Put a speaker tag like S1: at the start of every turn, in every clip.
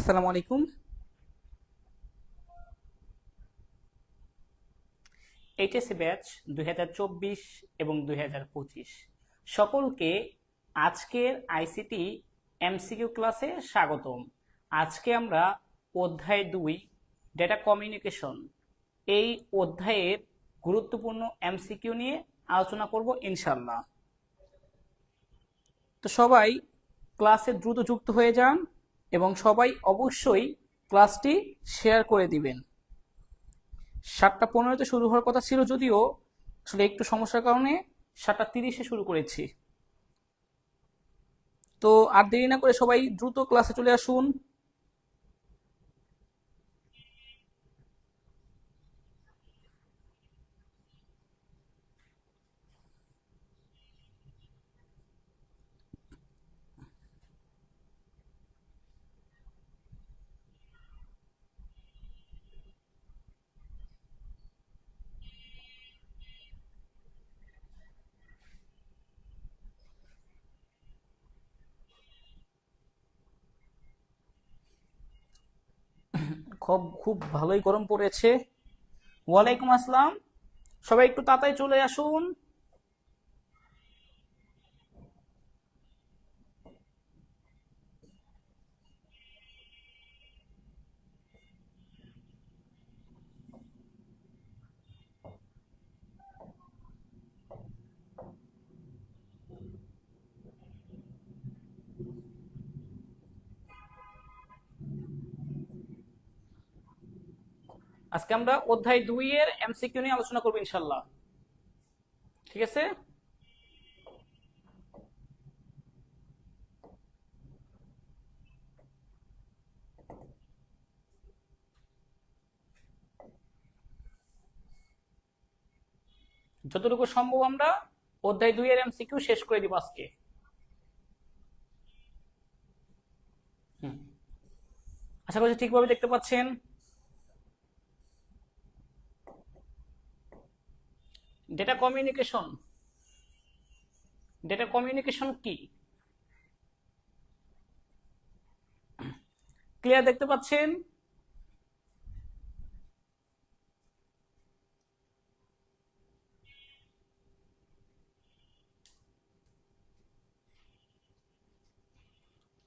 S1: আসসালামু আলাইকুম। HSC batch 2024 এবং 2025 সকলকে আজকের আইসিটি এমসিকিউ ক্লাসে স্বাগতম। আজকে আমরা অধ্যায় 2 ডেটা কমিউনিকেশন এই অধ্যায়ের গুরুত্বপূর্ণ এমসিকিউ নিয়ে আলোচনা করব ইনশাআল্লাহ। তো সবাই ক্লাসে দ্রুত যুক্ত হয়ে যান এবং সবাই অবশ্যই ক্লাসটি শেয়ার করে দিবেন। 7:15-তে শুরু হওয়ার কথা ছিল, যদিও আসলে একটু সমস্যার কারণে 7:30-এ শুরু করেছি। তো আর দেরি না করে সবাই দ্রুত ক্লাসে চলে আসুন। খুব ভালোই গরম পড়েছে। ওয়ালাইকুম আসসালাম, সবাই একটু তাড়াতাড়ি চলে আসুন। আজকে আমরা অধ্যায় 2 এর এমসিকিউ নিয়ে আলোচনা করব ইনশাআল্লাহ। ঠিক আছে, যতটুকু সম্ভব আমরা অধ্যায় 2 এর এমসিকিউ শেষ করে দিব আজকে। আশা করছি ঠিকভাবে দেখতে পাচ্ছেন। ডেটা কমিউনিকেশন, ডেটা কমিউনিকেশন কি ক্লিয়ার দেখতে পাচ্ছেন?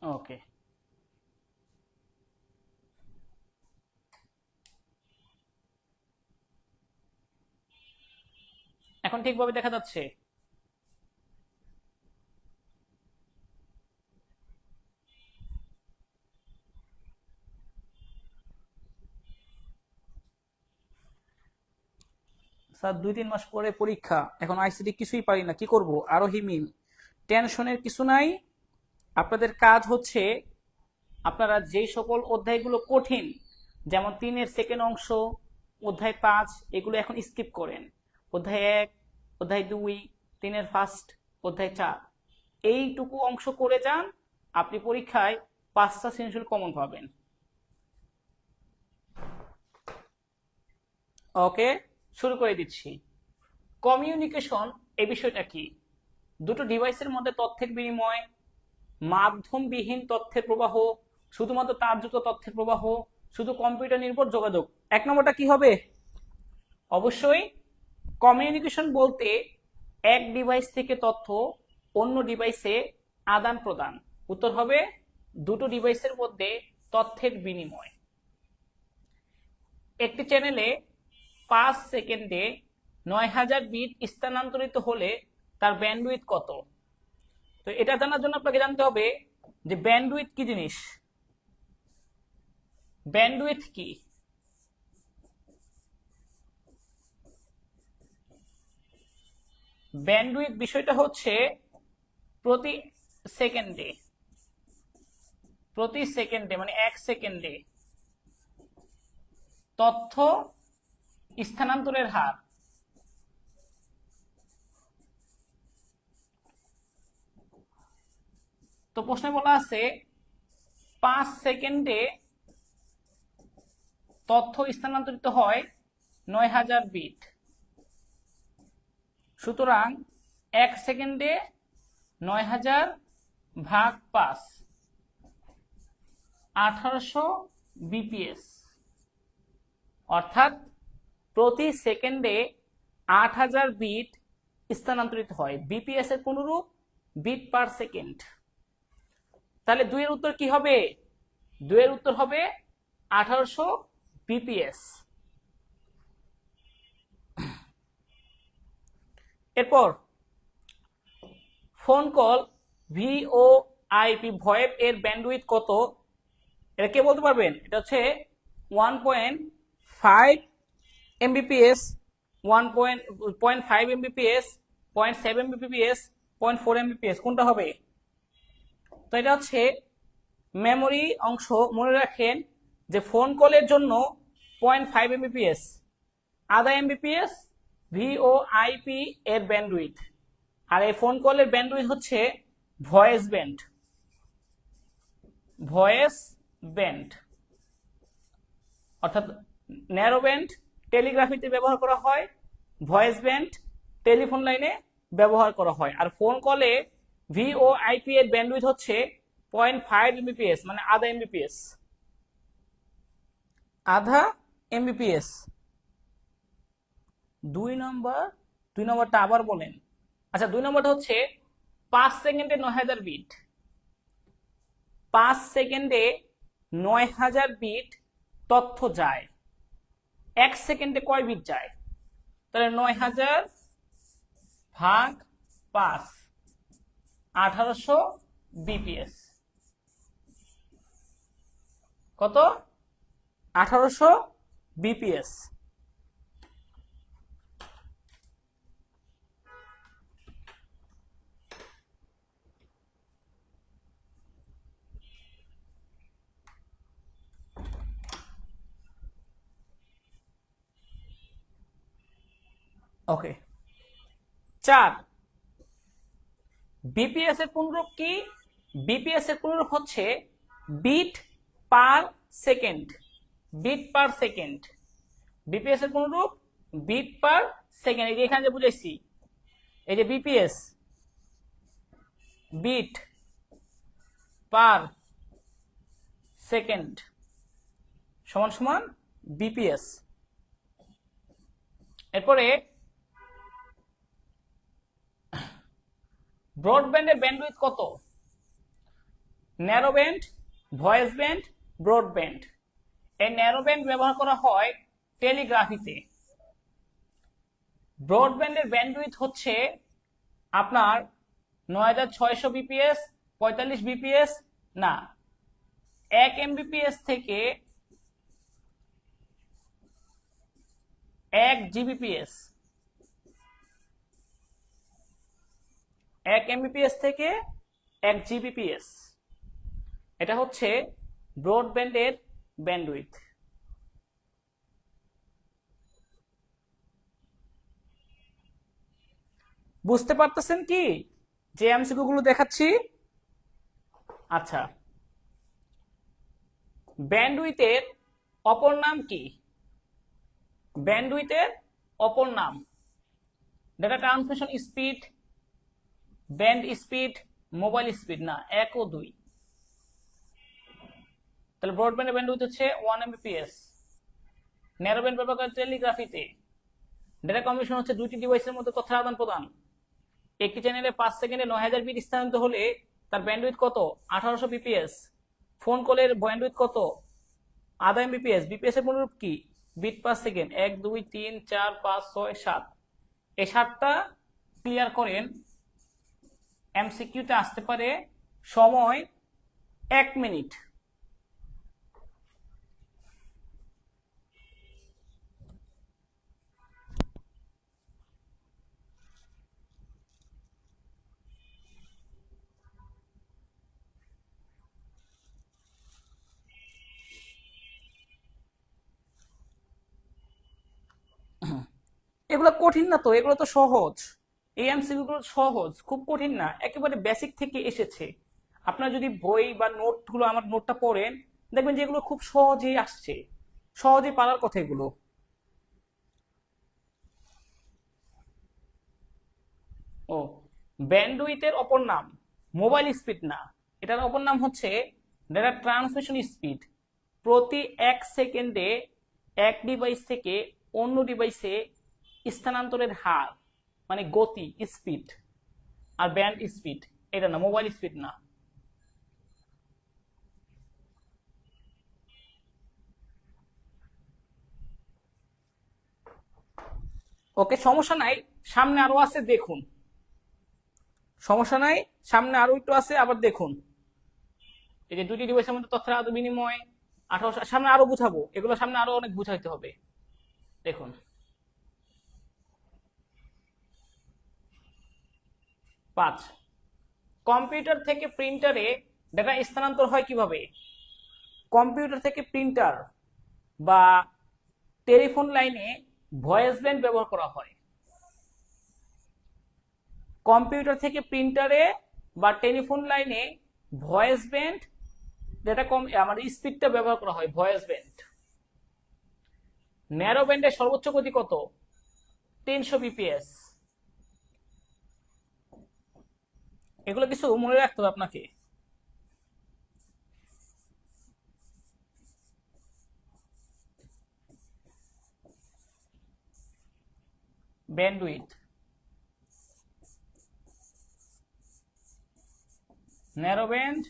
S1: ওকে, এখন ঠিকভাবে দেখা যাচ্ছে? স্যার 2-3 মাস পরে পরীক্ষা, এখন আইসিটি কিছুই পারি না, কি করব? আরো হিমিল, টেনশনের কিছু নাই। আপনাদের কাজ হচ্ছে আপনারা যেই সকল অধ্যায়গুলো কঠিন, যেমন 3-এর সেকেন্ড অংশ, অধ্যায় 5, এগুলো এখন স্কিপ করেন। অধ্যায় 1, অধ্যায় 2, 3-এর ফার্স্ট, অধ্যায় 4 এইটুকু অংশ করে যান, আপনি পরীক্ষায় 5টা সৃজনশীল কমন পাবেন। ওকে, শুরু করে দিচ্ছি। কমিউনিকেশন এই বিষয়টা কি? দুটো ডিভাইসের মধ্যে তথ্যের বিনিময়, মাধ্যমবিহীন তথ্যের প্রবাহ, শুধুমাত্র তারযুক্ত তথ্যের প্রবাহ, শুধু কম্পিউটার নির্ভর যোগাযোগ। 1 নম্বরটা কি হবে? অবশ্যই কমিউনিকেশন বলতে এক ডিভাইস থেকে তথ্য অন্য ডিভাইসে আদান প্রদান। উত্তর হবে দুটো ডিভাইসের মধ্যে তথ্যের বিনিময়। একটি চ্যানেলে 5 সেকেন্ডে 9000 বিট স্থানান্তরিত হলে তার ব্যান্ডউইথ কত? তো এটা জানার জন্য আপনাকে জানতে হবে যে ব্যান্ডউইথ কি জিনিস। ব্যান্ডউইথ কি? ব্যান্ডউইথ বিষয়টা হচ্ছে প্রতি সেকেন্ডে, প্রতি সেকেন্ডে মানে 1 সেকেন্ডে তথ্য স্থানান্তরের হার। তো প্রশ্নে বলা আছে 5 সেকেন্ডে তথ্য স্থানান্তরিত হয় 9000 বিট, সুতরাং 1 সেকেন্ডে 9000 ভাগ 5, 1800 বিপিএস, অর্থাৎ প্রতি সেকেন্ডে 8000 বিট স্থানান্তরিত হয়। বিপিএস এর অনুরূপ বিট পার সেকেন্ড। তাহলে 2 এর উত্তর কি হবে? 2 এর উত্তর হবে 1800 বিপিএস। এরপর ফোন কল ভিওআইপি ভয়েপ এর ব্যান্ডউইথ কত? এটা কে বলতে পারবেন? এটা হচ্ছে 1.5 এমবিপিএস, 1.5 এমবিপিএস, 0.7 এমবিপিএস, 0.4 এমবিপিএস, কোনটা হবে? তো এটা হচ্ছে মেমোরি অংশ। মনে রাখেন যে ফোন কলের জন্য 0.5 এমবিপিএস, আধা এমবিপিএস ভিওআইপি এর ব্যান্ডউইথ, আর এই ফোন কলের ব্যান্ডউইথ হচ্ছে ভয়েস ব্যান্ড। ভয়েস ব্যান্ড অর্থাৎ ন্যারো ব্যান্ড টেলিগ্রাফিতে ব্যবহার করা হয়, ভয়েস ব্যান্ড টেলিফোন লাইনে ব্যবহার করা হয়। আর ফোন কলে ভিওআইপি এর ব্যান্ডউইথ হচ্ছে 0.5 এমবিপিএস, মানে আধা এমবিপিএস, আধা এমবিপিএস। 2 নম্বরটা আবার বলেন। আচ্ছা, 2 নম্বরটা হচ্ছে 5 সেকেন্ডে 9000 বিট। 5 সেকেন্ডে 9000 বিট তথ্য যায়। 1 সেকেন্ডে কয় বিট যায়? তাহলে 9000 ভাগ 5, 1800 বিপিএস। কত? 1800 বিপিএস। ওকে। 4 বিপিএস এর পুনরূপ কি? বিপিএস এর পুনরূপ হচ্ছে bit per second. Bit per second. BPS এর পুনরূপ বিট পার সেকেন্ড। এই যে এখানে যে বুঝাইছি, এই যে বিপিএস, বিট পার সেকেন্ড সমান সমান বিপিএস। এরপরে ব্রডব্যান্ডের ব্যান্ডউইথ কত? Narrow band, voice band, broadband. এই ন্যারো ব্যান্ড ব্যবহার করা হয় টেলিগ্রাফিতে। ব্রডব্যান্ডের ব্যান্ডউইথ হচ্ছে আপনার 9600 বিপিএস, 45 বিপিএস না, 1 এমবিপিএস থেকে 1 জিবিপিএস, 1 এমবিপিএস থেকে 1 জিবিপিএস। এটা হচ্ছে ব্রডব্যান্ডের ব্যান্ডউইথ। বুঝতে পারতেছেন কি যে এমসিকিউ গুলো দেখাচ্ছি? আচ্ছা, ব্যান্ডউইথের অপর নাম কি? ব্যান্ডউইথের অপর নাম data transmission speed, band speed, mobile speed না, 1 ও 2। তাহলে ব্রডব্যান্ডের ব্যান্ডউইথ হচ্ছে 1 এমবিপিএস। ন্যারো ব্যান্ড ব্যবহার করে টেলিগ্রাফিতে। ডেটা কমিউনিকেশন হচ্ছে 2টি ডিভাইসের মধ্যে তথ্য আদান প্রদান। একটি চ্যানেলে 5 সেকেন্ডে 9000 বিট স্থানান্তরিত হলে তার ব্যান্ডউইথ কত? 1800 বিপিএস। ফোন কলের ব্যান্ডউইথ কত? আধা এমবিপিএস। বিপিএস এর পুনরূপ কি? Bit per second. 1 2 3 4 5 6 7। এই 7টা ক্লিয়ার করেন। এমসিকিউতে আসতে পারে সময় 1 মিনিট। এগুলো কঠিন না তো, এগুলো তো সহজ। এই এমসিকিউ গুলো সহজ, খুব কঠিন না, একেবারে বেসিক থেকে এসেছে। আপনারা যদি বই বা নোটগুলো, আমার নোটটা পড়েন, দেখবেন যে এগুলো খুব সহজেই আসছে, সহজেই পারার কথা এগুলো। ও, ব্যান্ডউইথের অপর নাম মোবাইল স্পিড না, এটার অপর নাম হচ্ছে ডেটা ট্রান্সমিশন স্পিড, প্রতি 1 সেকেন্ডে এক ডিভাইস থেকে অন্য ডিভাইসে স্থানান্তরের হার, মানে গতি, স্পিড। আর ব্যান্ড স্পিড এটা না, মোবাইল স্পিড না। ওকে, সমস্যা নাই, সামনে আরো আছে, দেখুন। সমস্যা নাই, সামনে আরো একটু আছে, আবার দেখুন। এই যে দুটি ডিভাইসের মধ্যে তথ্যের আদান বিনিময়, 18, সামনে আরো বুঝাবো, এগুলো সামনে আরো অনেক বুঝাইতে হবে। দেখুন 5, কম্পিউটার থেকে প্রিন্টারে ডেটা স্থানান্তর হয় কিভাবে? কম্পিউটার থেকে প্রিন্টার বা টেলিফোন লাইনে ভয়েস ব্যান্ড ব্যবহার করা হয়। কম্পিউটার থেকে প্রিন্টারে বা টেলিফোন লাইনে ভয়েস ব্যান্ড, ডেটা আমাদের স্পিডটা ব্যবহার করা হয়, ভয়েস ব্যান্ড। ন্যারো ব্যান্ডের সর্বোচ্চ গতি কত? 300 বিপিএস। এগুলো কিছু মনে রাখতে হবে আপনাকে। Bandwidth, narrow band,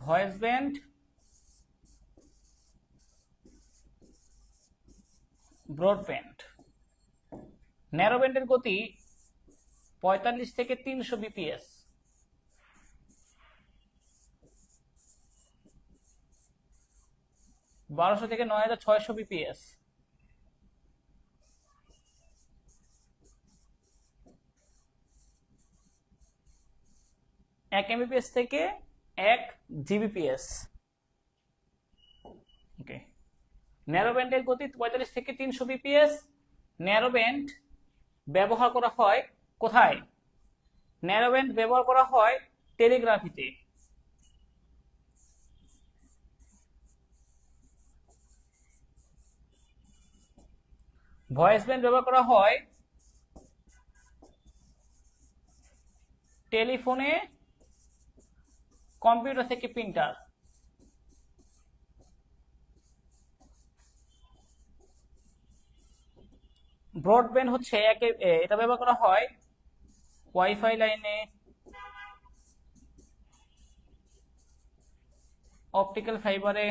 S1: voice band, broadband. Narrow ব্যান্ডের গতি 45 থেকে 300 বিপিএস। বারোশো থেকে 9600 বিপিএস। 1 এমবিপিএস থেকে 1 জিবিপিএস। ওকে, ন্যারো ব্যান্ডের গতি 45 থেকে 300 বিপিএস। ন্যারো ব্যান্ড ব্যবহার করা হয় কোথায়? ন্যারো ব্যান্ড ব্যবহার করা হয় টেলিগ্রাফিতে। ভয়েস ব্যান্ড ব্যবহার করা হয় টেলিফোনে, কম্পিউটার থেকে প্রিন্টার। ব্রডব্যান্ড হচ্ছে এটা ব্যবহার করা হয় ওয়াইফাই লাইনে, অপটিক্যাল ফাইবারে,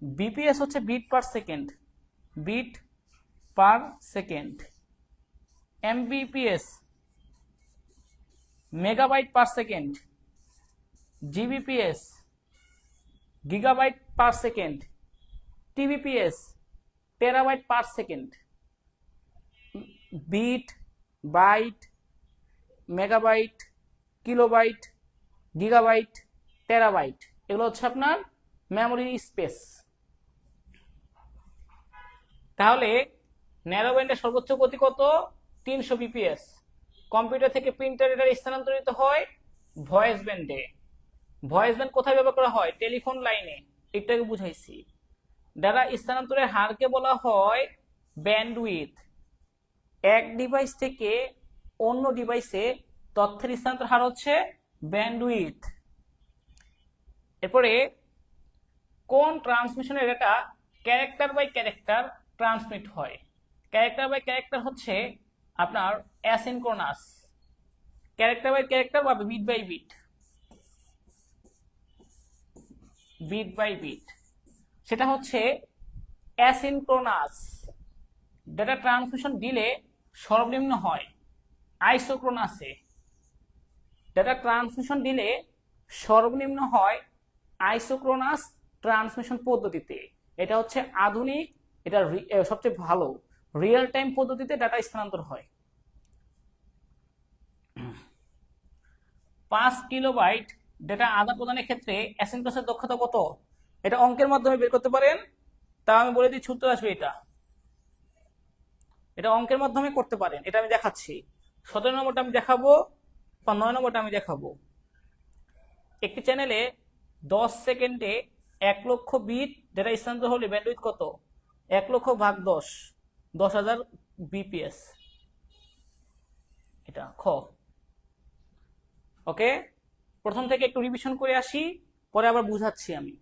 S1: বিপিএস হচ্ছে bit per second, bit per second. Mbps megabyte per second. Gbps gigabyte per second. Tbps terabyte per second. Bit, byte, megabyte, kilobyte, gigabyte, terabyte, এগুলো হচ্ছে আপনার মেমোরি স্পেস। তাহলে ন্যারো ব্যান্ডের সর্বোচ্চ গতি কত? 300 বিপিএস। কম্পিউটার থেকে প্রিন্টার এটা স্থানান্তরিত হয় ভয়েস ব্যান্ডে। ভয়েস ব্যান্ড কোথায় ব্যবহার করা হয়? টেলিফোন লাইনে, এটাকে বুঝাইছি। ডাটা স্থানান্তরের হারকে বলা হয় ব্যান্ডউইথ। এক ডিভাইস থেকে অন্য ডিভাইসে তথ্যের স্থানান্তর হার হচ্ছে ব্যান্ডউইথ। এরপরে কোন ট্রান্সমিশনের data character by character transmit হয়? ক্যারেক্টার বাই ক্যারেক্টার হচ্ছে আপনার অ্যাসিনক্রোনাস। ক্যারেক্টার বাই ক্যারেক্টার বা bit by bit, bit by bit, সেটা হচ্ছে অ্যাসিনক্রোনাস। ডেটা ট্রান্সমিশন ডিলে সর্বনিম্ন হয় আইসোক্রোনাসে। ডেটা ট্রান্সমিশন ডিলে সর্বনিম্ন হয় আইসোক্রোনাস ট্রান্সমিশন পদ্ধতিতে। এটা হচ্ছে আধুনিক, এটা সবচেয়ে ভালো রিয়েল টাইম পদ্ধতিতে ডাটা স্থানান্তর হয়। 5 কিলোবাইট ডেটা আদান প্রদানের ক্ষেত্রে অ্যাসিনক্রোনাসের দক্ষতা কত? এটা অঙ্কের মাধ্যমে বের করতে পারেন, তা আমি বলে দিচ্ছি, উত্তর আসবে এটা অঙ্কের মাধ্যমে করতে পারেন, এটা আমি দেখাচ্ছি। 17 নম্বরটা আমি দেখাবো বা 9 নম্বরটা আমি দেখাবো। একটি চ্যানেলে 10 সেকেন্ডে 1 লক্ষ বিট ডেটা স্থানান্তর হলে ব্যান্ডউইথ কত? 1 লক্ষ ভাগ 10, 10,000 বিপিএস, এটা খ। ওকে, প্রথম থেকে একটু রিভিশন করে আসি, পরে আবার বুঝাচ্ছি আমি।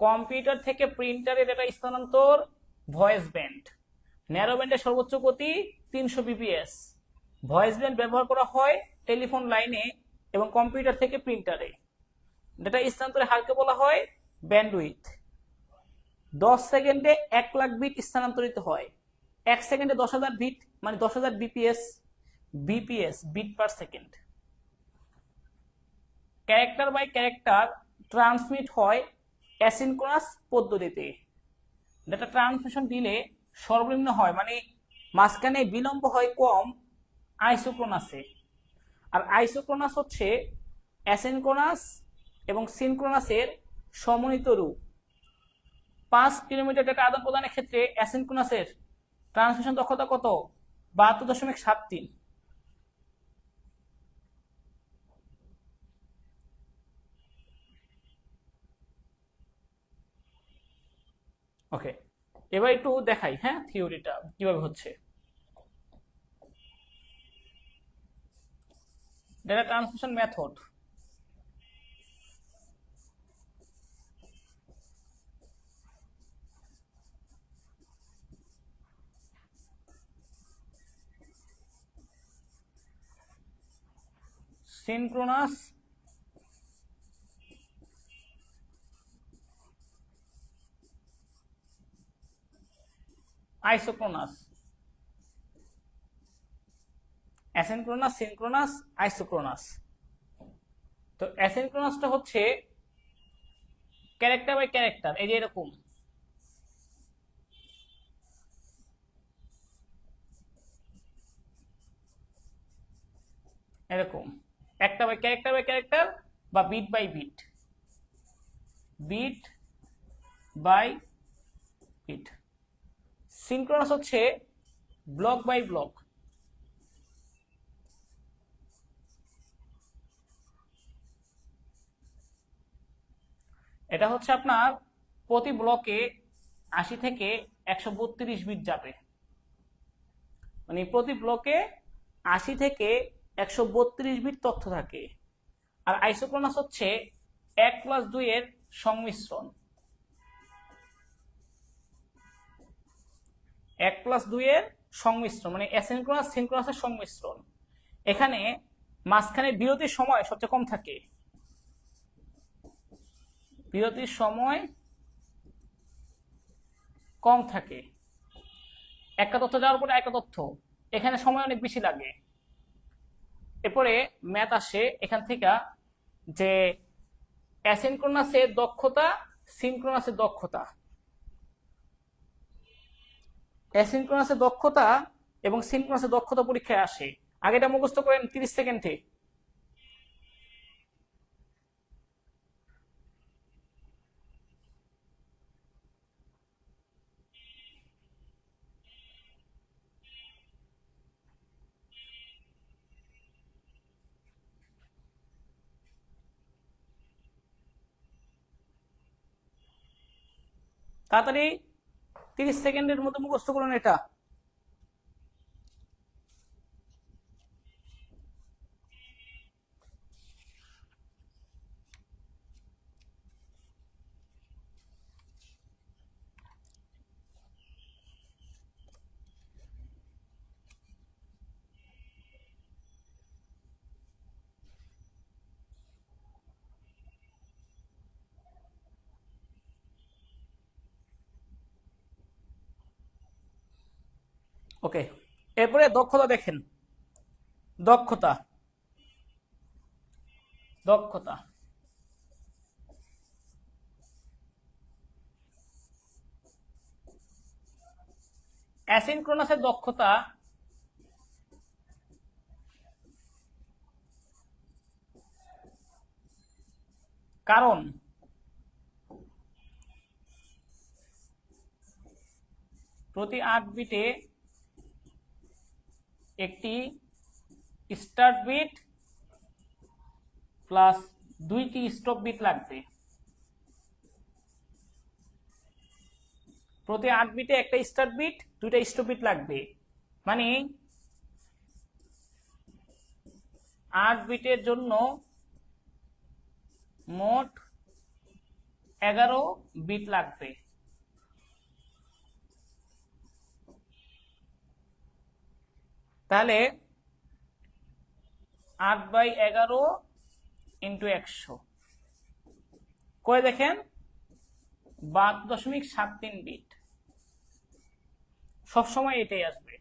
S1: কম্পিউটার থেকে প্রিন্টারে ডেটা স্থানান্তর ভয়েস ব্যান্ড, ন্যারো ব্যান্ডের সর্বোচ্চ গতি 300 বিপিএস। ভয়েস ব্যান্ড ব্যবহার করা হয় টেলিফোন লাইনে এবং কম্পিউটার থেকে প্রিন্টারে। ডেটা স্থানান্তরের হারকে বলা হয় ব্যান্ডউইথ। 10 সেকেন্ডে 1 লাখ বিট স্থানান্তরিত হয়। 1 সেকেন্ডে 10,000 বিট, মানে 10,000 BPS. BPS bit per second. Character by character transmit হয় অ্যাসিনক্রোনাস পদ্ধতিতে। ডেটা ট্রান্সমিশন ডিলে সর্বনিম্ন হয়, মানে মাঝখানে বিলম্ব হয় কম, আইসোক্রোনাসে। আর আইসোক্রোনাস হচ্ছে অ্যাসিনক্রোনাস এবং সিনক্রোনাসের সমন্বিত রূপ। 5 কিলোমিটার ডেটা আদান প্রদানের ক্ষেত্রে অ্যাসিনক্রোনাসের ট্রান্সমিশন দক্ষতা কত? 72.73। ওকে, এবার একটু দেখাই হ্যাঁ থিওরিটা কিভাবে হচ্ছে। Data transmission method. Synchronous isochronous, asynchronous, synchronous, isochronous. তো অ্যাসিনক্রোনাসটা হচ্ছে ক্যারেক্টার বাই ক্যারেক্টার, এই যে এরকম। এরকম একটা বাই ক্যারেক্টার বা bit by bit, bit by bit. Synchronous হচ্ছে ব্লক বাই ব্লক। এটা হচ্ছে আপনার প্রতি ব্লকে 80 থেকে 132 বিট যাবে, মানে প্রতি ব্লকে 80 থেকে 132 বিট তথ্য থাকে। আর আইসোক্রোনাস হচ্ছে 1+2 এর সংমিশ্রণ, 1+2 এর সংমিশ্রণ, মানে অ্যাসিনক্রোনাস সিনক্রোনাসের সংমিশ্রণ। এখানে মাঝখানে বিরতির সময় সবচেয়ে কম থাকে, বিরতির সময় কম থাকে। একটা তথ্য যাওয়ার পরে একটা তথ্য, এখানে সময় অনেক বেশি লাগে। এরপরে ম্যাথ আসে এখান থেকে যে অ্যাসিনক্রোনাসের দক্ষতা, সিনক্রোনাসের দক্ষতা। অ্যাসিনক্রোনাসের দক্ষতা এবং সিনক্রোনাসের দক্ষতা পরীক্ষায় আসে। আগে এটা মুখস্থ করেন 30 সেকেন্ডে। তাড়াতাড়ি 30 সেকেন্ডের মধ্যে মুখস্থ করুন এটা। ওকে, এরপরে দক্ষতা দেখেন। দক্ষতা, দক্ষতা অ্যাসিনক্রোনাসের দক্ষতা কারণ প্রতি 8 বিটে একটি স্টার্ট বিট প্লাস 2টি স্টপ বিট লাগবে। প্রতি 8 বিটে একটা স্টার্ট বিট, দুইটা স্টপ বিট লাগবে, মানে 8 বিটের জন্য মোট 11 বিট লাগবে। তাহলে 8/11 ইন্টু 100 করে দেখেন 12.73 বিট। সবসময় এটাই আসবে।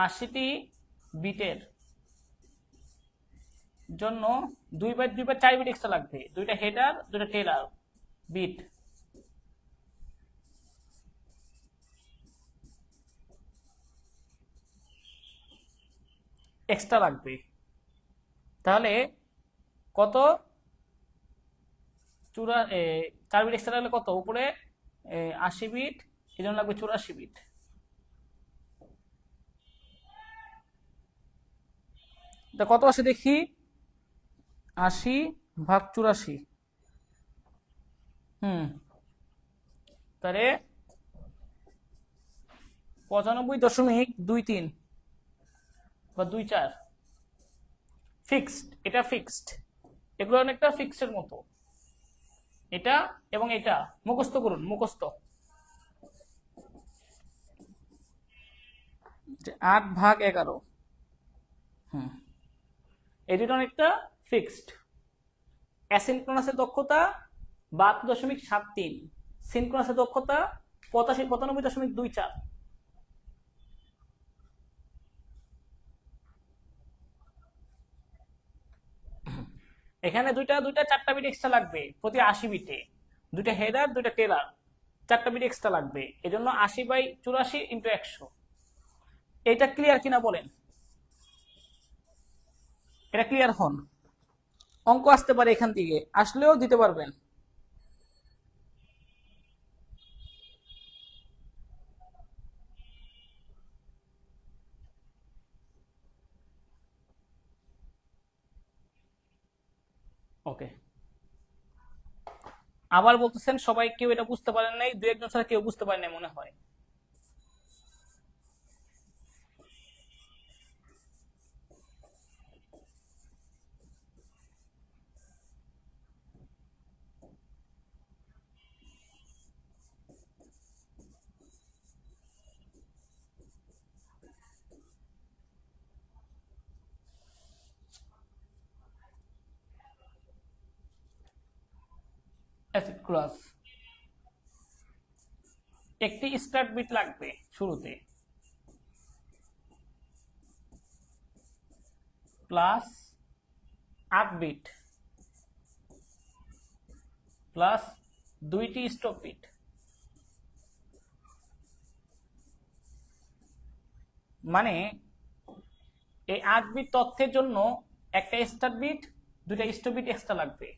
S1: আশিটি বিটের জন্য 2/4 বিট এক্সট্রা লাগবে, দুইটা হেডার দুইটা টেলার বিট। এক্সট্রা লাগবে। তাহলে কত? 4 বিট এক্সট্রা লাগলে কত? উপরে 80 বিট, এই জন্য লাগবে 84 বিট। তা কত আসে দেখি? 80/84। তাহলে 95.23 বা 24 ফিক্সড। এটা ফিক্সড, এগুলো অনেকটা ফিক্সডের মতো। এটা এবং এটা মুখস্থ করুন, মুখস্থ। 8/11। এই দুটো অনেকটা ফিক্সড। অ্যাসিনক্রোনাসের দক্ষতা 72.73, সিনক্রোনাসের দক্ষতা 95.24। এখানে দুইটা 4টা বিট এক্সট্রা লাগবে প্রতি 80 বিটে, দুইটা হেডার দুইটা টেলার, 4টা বিট এক্সট্রা লাগবে। এজন্য 80/84 ইন্টু 100। এটা ক্লিয়ার কিনা বলেন? এটা ক্লিয়ার হন। অঙ্ক আসতে পারে এখান থেকে, আসলেও দিতে পারবেন। ওকে, আবার বলতেছেন সবাই কেউ এটা বুঝতে পারেন নাই, দু একজন ছাড়া কেউ বুঝতে পারেন নাই মনে হয়। অ্যাসিড ক্রস, একটি স্টার্ট বিট লাগবে শুরুতে, প্লাস 8 বিট প্লাস 2টি স্টপ বিট। মানে এই 8 বিট তথ্যের জন্য একটা স্টার্ট বিট দুইটা স্টপ বিট এক্সট্রা লাগবে।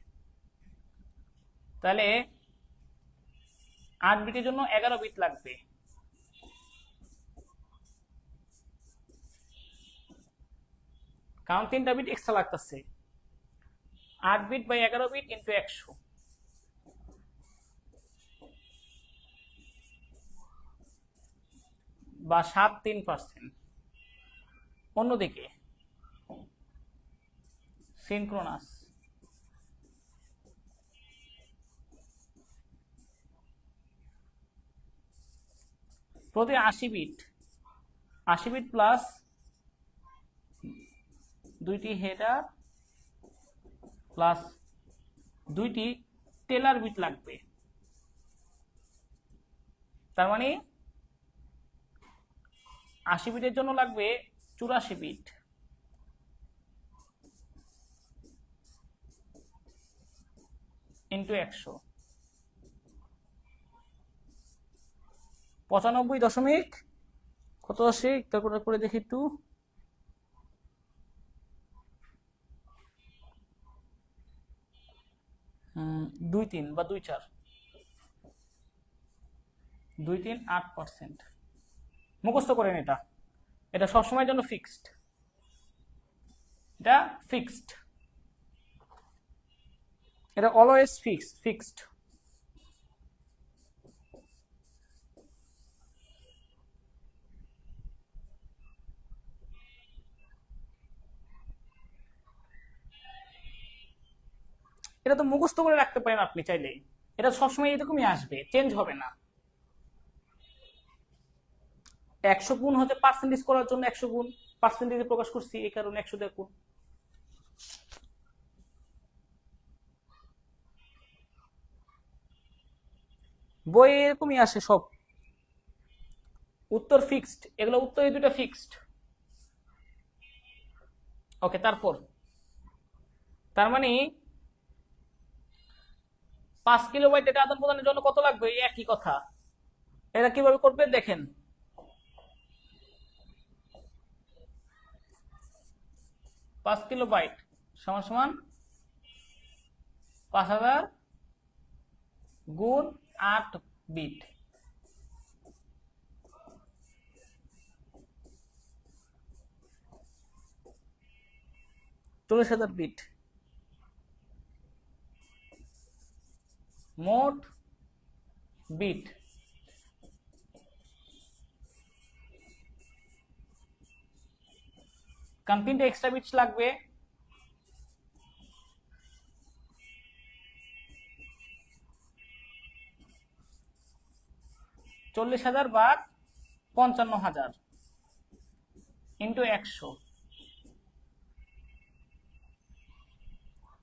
S1: তাহলে 8 বিটের জন্য 11 বিট লাগবে। কারণ 3টা বিট এক্সট্রা লাগতেছে। 8 বিট বাই 11 বিট ইন্টু 100, বা 73%। অন্যদিকে সিনক্রোনাস প্রতি 80 বিট প্লাস 2টি হেডার প্লাস 2টি টেলার বিট লাগবে। তার মানে 80 বিটের জন্য লাগবে 84 বিট। ইন্টু 100, 95 দশমিক কত আসে ক্যালকুলেট করে দেখি একটু। 2-3 বা 2-4, 2-3 8%। মুখস্থ করেন এটা। এটা সবসময়ের জন্য ফিক্সড, এটা ফিক্সড, এটা অলওয়েজ ফিক্সড। এটা তো মুখস্থ করে রাখতে পারেন আপনি চাইলেই, এটা সবসময় এরকমই আসবে, চেঞ্জ হবে না। 100 গুণ হচ্ছে পার্সেন্টেজ করার জন্য 100 গুণ, পার্সেন্টেজে প্রকাশ করছি এই কারণে 100 দিয়ে গুণ। বই এরকমই আসে সব, উত্তর ফিক্সড, এগুলো উত্তর এই দুটো ফিক্সড। ওকে, তারপর তার মানে 5 কিলোবাইট ডেটা আদান প্রদানের জন্য কত লাগবে, এই একই কথা। এটা কিভাবে করবে দেখেন, 5 কিলোবাইট সমান সমান 5000 গুণ 8 বিট। চল্লিশ হাজার বিট মোট বিট। কারণ 3টে এক্সট্রা বিটস লাগবে, চল্লিশ হাজার ভাগ 55,000 ইন্টু 100।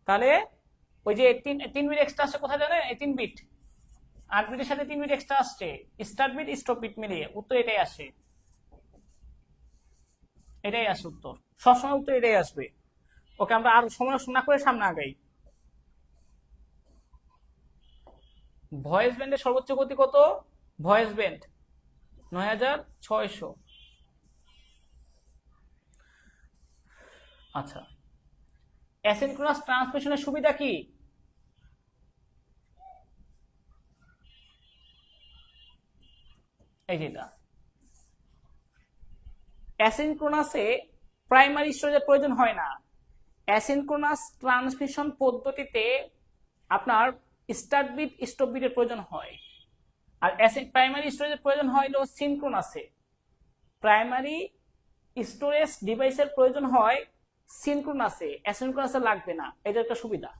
S1: তাহলে ওই যে 3 বিট এক্সট্রা আসছে কোথায় জানেন, এই 3 বিট 8 বিটের সাথে 3 বিট এক্সট্রা আসছে, স্টার্ট বিট স্টপ বিট মিলিয়ে উত্তর এটাই আসে, এটাই আসে উত্তর, সবসময় উত্তর এটাই আসবে। ওকে, আমরা আর সময় না করে সামনে আগাই। ভয়েস ব্যান্ডের সর্বোচ্চ গতি কত, ভয়েস ব্যান্ড 9600। আচ্ছা, অ্যাসিনক্রোনাস ট্রান্সমিশনের সুবিধা কি, এই যেটা অ্যাসিনক্রোনাসে প্রাইমারি স্টোরেজের প্রয়োজন হয় না। অ্যাসিনক্রোনাস ট্রান্সমিশন পদ্ধতিতে আপনার স্টার্ট বিট স্টপ বিটের প্রয়োজন হয়, আর প্রাইমারি স্টোরেজের প্রয়োজন হয় হলো সিনক্রোনাসে। প্রাইমারি স্টোরেজ ডিভাইসের প্রয়োজন হয় সিনক্রোনাসে, অ্যাসিনক্রোনাসে লাগবে না, এটা একটা সুবিধা।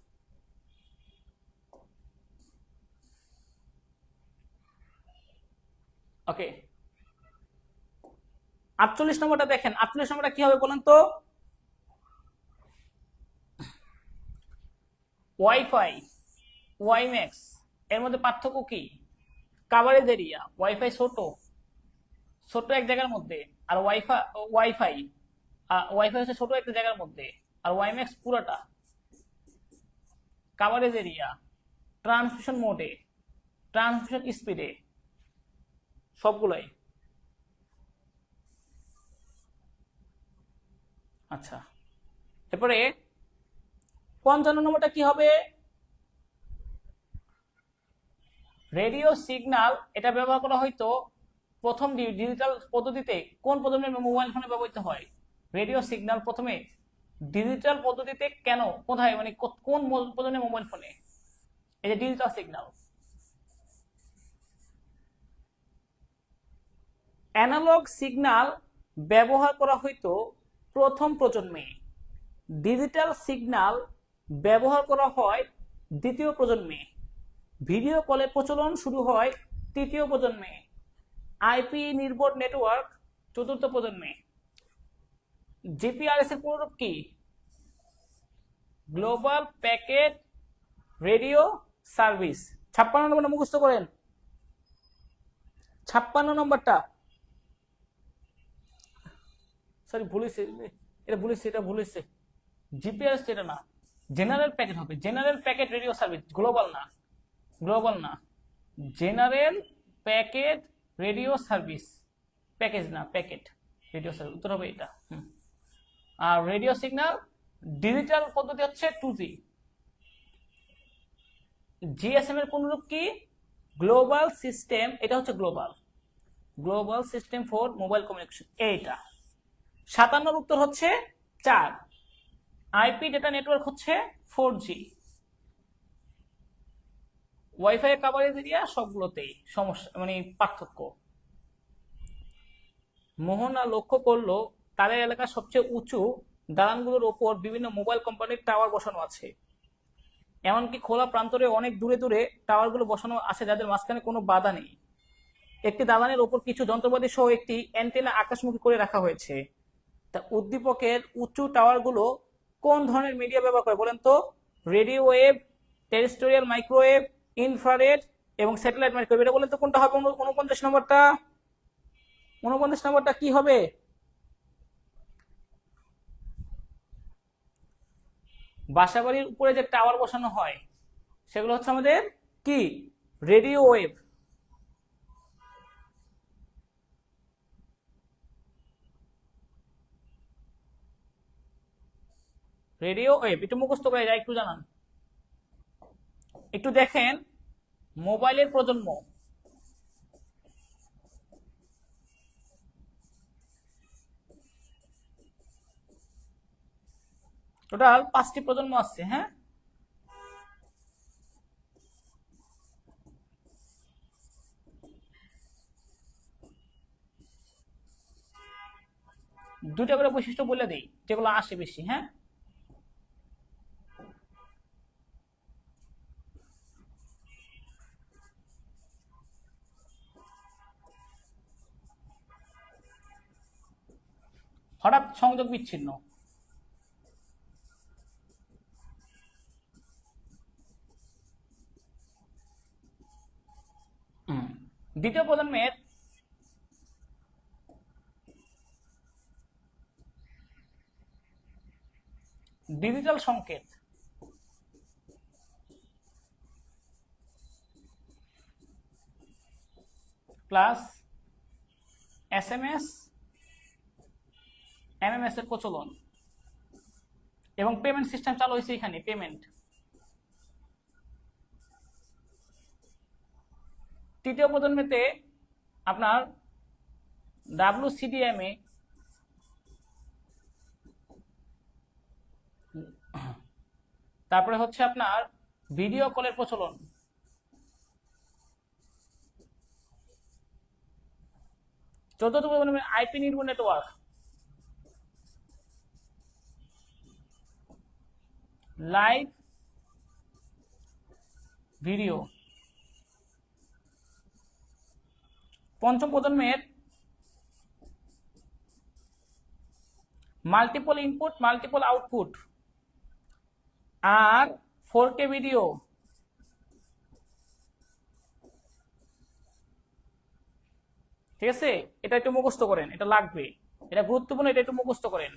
S1: ওকে, 48 নম্বরটা দেখেন, 48 নম্বরটা কি হবে বলেন তো, ওয়াইফাই ওয়াইম্যাক্স এর মধ্যে পার্থক্য কি, কাভারেজ এরিয়া, ওয়াইফাই ছোট ছোট এক জায়গার মধ্যে, আর ওয়াইফাই ওয়াইফাই হচ্ছে ছোট একটা জায়গার মধ্যে, আর ওয়াইম্যাক্স পুরোটা। কাভারেজ এরিয়া, ট্রান্সমিশন মোডে, ট্রান্সমিশন স্পিডে, সবগুলাই। আচ্ছা, এরপরে 55 নম্বরটা কি হবে, রেডিও সিগন্যাল। এটা ব্যবহার করা হয়তো প্রথম ডিজিটাল পদ্ধতিতে, কোন প্রজন্মের মোবাইল ফোনে ব্যবহৃত হয়, রেডিও সিগন্যাল প্রথমে ডিজিটাল পদ্ধতিতে কেন, কোথায়, মানে কোন প্রজন্মের মোবাইল ফোনে, এই যে ডিজিটাল সিগন্যাল। অ্যানালগ সিগন্যাল ব্যবহার করা হয়তো প্রথম প্রজন্মে, ডিজিটাল সিগন্যাল ব্যবহার করা হয় দ্বিতীয় প্রজন্মে, ভিডিও কলের প্রচলন শুরু হয় তৃতীয় প্রজন্মে, আইপি নির্ভর নেটওয়ার্ক চতুর্থ প্রজন্মে। জিপিআরএস এর পুরো রূপ কি, গ্লোবাল প্যাকেট রেডিও সার্ভিস। 56 নম্বরটা মুখস্থ করেন, 56 নম্বরটা, সরি ভুলেছে, এটা ভুলেছে, এটা ভুলেছে, জিপিআরএস এটা না, জেনারেল প্যাকেট হবে, general packet radio service, global না, গ্লোবাল না, general packet radio service, package না, প্যাকেট রেডিও সার্ভিস, উত্তর হবে এটা। আর রেডিও সিগন্যাল ডিজিটাল পদ্ধতি হচ্ছে 2G। জিএসএম এর কোন রূপ কি, গ্লোবাল সিস্টেম, এটা হচ্ছে global, global system for mobile communication, এইটা 57 উত্তর হচ্ছে 4। আইপি ডেটা নেটওয়ার্ক হচ্ছে 4G। ওয়াইফাই কভারেজ এরিয়া সবগুলোতেই সমস্যা মানে পার্থক্য। মোহনা লক্ষ্য করলো তাদের এলাকার সবচেয়ে উঁচু দালানগুলোর ওপর বিভিন্ন মোবাইল কোম্পানির টাওয়ার বসানো আছে। এমনকি খোলা প্রান্তরে অনেক দূরে দূরে টাওয়ারগুলো বসানো আছে যাদের মাঝখানে কোনো বাধা নেই। একটি দালানের ওপর কিছু যন্ত্রপাতি সহ একটি অ্যান্টেনা আকাশমুখী করে রাখা হয়েছে। তা উদ্দীপকের উঁচু টাওয়ারগুলো কোন ধরনের মিডিয়া ব্যবহার করে বলেন তো? Radio wave, terrestrial microwave, infrared এবং স্যাটেলাইট মাইক্রোওয়েভ। এটা বলেন তো কোনটা হবে? 49 নম্বরটা। 49 নম্বরটা কি হবে? বাসাবাড়ির উপরে যে টাওয়ার বসানো হয় সেগুলো হচ্ছে আমাদের কি? Radio wave. রেডিও ওয়েভ একটু মুখস্থ করে যায়, একটু জানান। একটু দেখেন মোবাইলের প্রজন্ম, টোটাল 5টি প্রজন্ম আছে। হ্যাঁ, দুটা করে বৈশিষ্ট্য বলে দিই যেগুলো আসে বেশি। হ্যাঁ, হঠাৎ সংযোগ বিচ্ছিন্ন, দ্বিতীয় প্রজন্মের ডিজিটাল সংকেত প্লাস SMS MMS এর প্রচলন এবং পেমেন্ট সিস্টেম চালু হয়েছে এখানে। পেমেন্ট তৃতীয় প্রজন্মেতে আপনার WCDMA, তারপরে হচ্ছে আপনার ভিডিও কলের প্রচলন। চতুর্থ প্রজন্মের আইপি নির্ভর নেটওয়ার্ক, লাইভ ভিডিও। পঞ্চম প্রজন্মের মাল্টিপল ইনপুট মাল্টিপল আউটপুট আর 4K ভিডিও। ঠিক আছে, এটা একটু মুখস্থ করেন, এটা লাগবে, এটা গুরুত্বপূর্ণ, এটা একটু মুখস্থ করেন।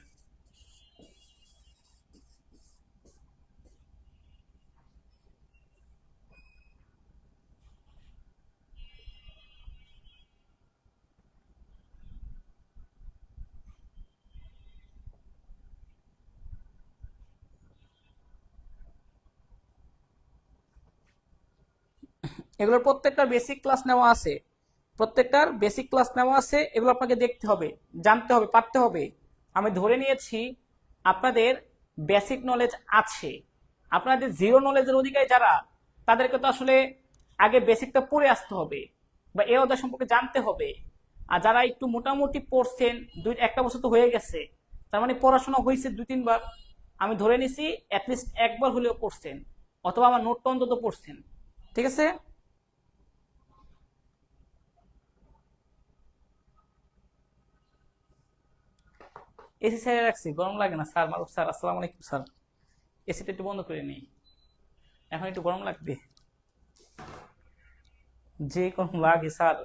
S1: এগুলোর প্রত্যেকটার বেসিক ক্লাস নেওয়া আছে, প্রত্যেকটার বেসিক ক্লাস নেওয়া আছে। এগুলো আপনাকে দেখতে হবে, জানতে হবে, পারতে হবে। আমি ধরে নিয়েছি আপনাদের বেসিক নলেজ আছে। আপনাদের জিরো নলেজের অধিকারী যারা, তাদেরকে তো আসলে আগে বেসিকটা পড়ে আসতে হবে বা এ অধ্যায় সম্পর্কে জানতে হবে। আর যারা একটু মোটামুটি পড়ছেন, একটা বছর তো হয়ে গেছে, তার মানে পড়াশোনা হয়েছে 2-3 বার, আমি ধরে নিছি অ্যাটলিস্ট একবার হলেও পড়ছেন, অথবা আমার নোটটা অন্তত পড়ছেন। ঠিক আছে, এসি ছেড়ে রাখছি, গরম লাগে না স্যার? মারুফ স্যার আসসালামু আলাইকুম স্যার। এসিটা একটু বন্ধ করে নেই, এখন একটু গরম লাগবে। যে গরম লাগে স্যার,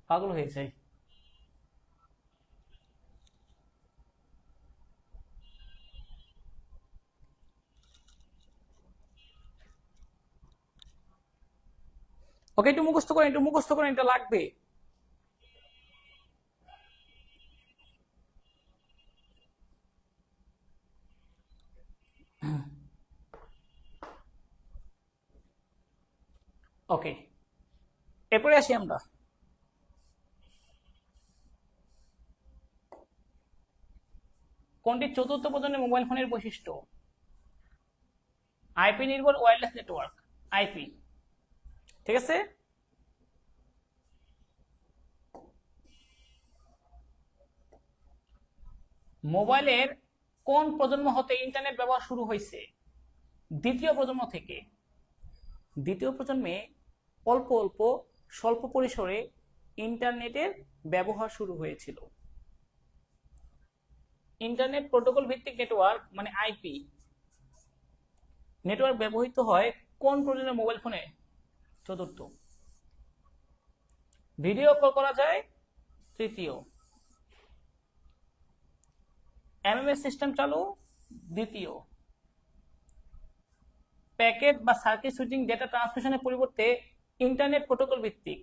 S1: পাগল হয়ে যায়। ওকে, একটু মুখস্থ করেন, একটু মুখস্থ করেন, এটা লাগবে। ওকে, এরপরে আসি আমরা। কোনটি চতুর্থ প্রজন্মের মোবাইল ফোনের বৈশিষ্ট্য? আইপি নির্ভর ওয়্যারলেস নেটওয়ার্ক, আইপি। ঠিক আছে, মোবাইলের কোন প্রজন্ম হতে ইন্টারনেট ব্যবহার শুরু হয়েছে? দ্বিতীয় প্রজন্ম থেকে। দ্বিতীয় প্রজন্মে অল্প অল্প স্বল্প পরিসরে ইন্টারনেটের ব্যবহার শুরু হয়েছিল। ইন্টারনেট প্রোটোকল ভিত্তিক নেটওয়ার্ক মানে আইপি নেটওয়ার্ক ব্যবহৃত হয় কোন প্রজন্মের মোবাইল ফোনে? চতুর্থ। ভিডিও কল করা যায় তৃতীয়। এমএমএস সিস্টেম চালু দ্বিতীয়। প্যাকেট বা সার্কিট সুইচিং ডেটা ট্রান্সমিশনের পরিবর্তে ইন্টারনেট প্রোটোকল ভিত্তিক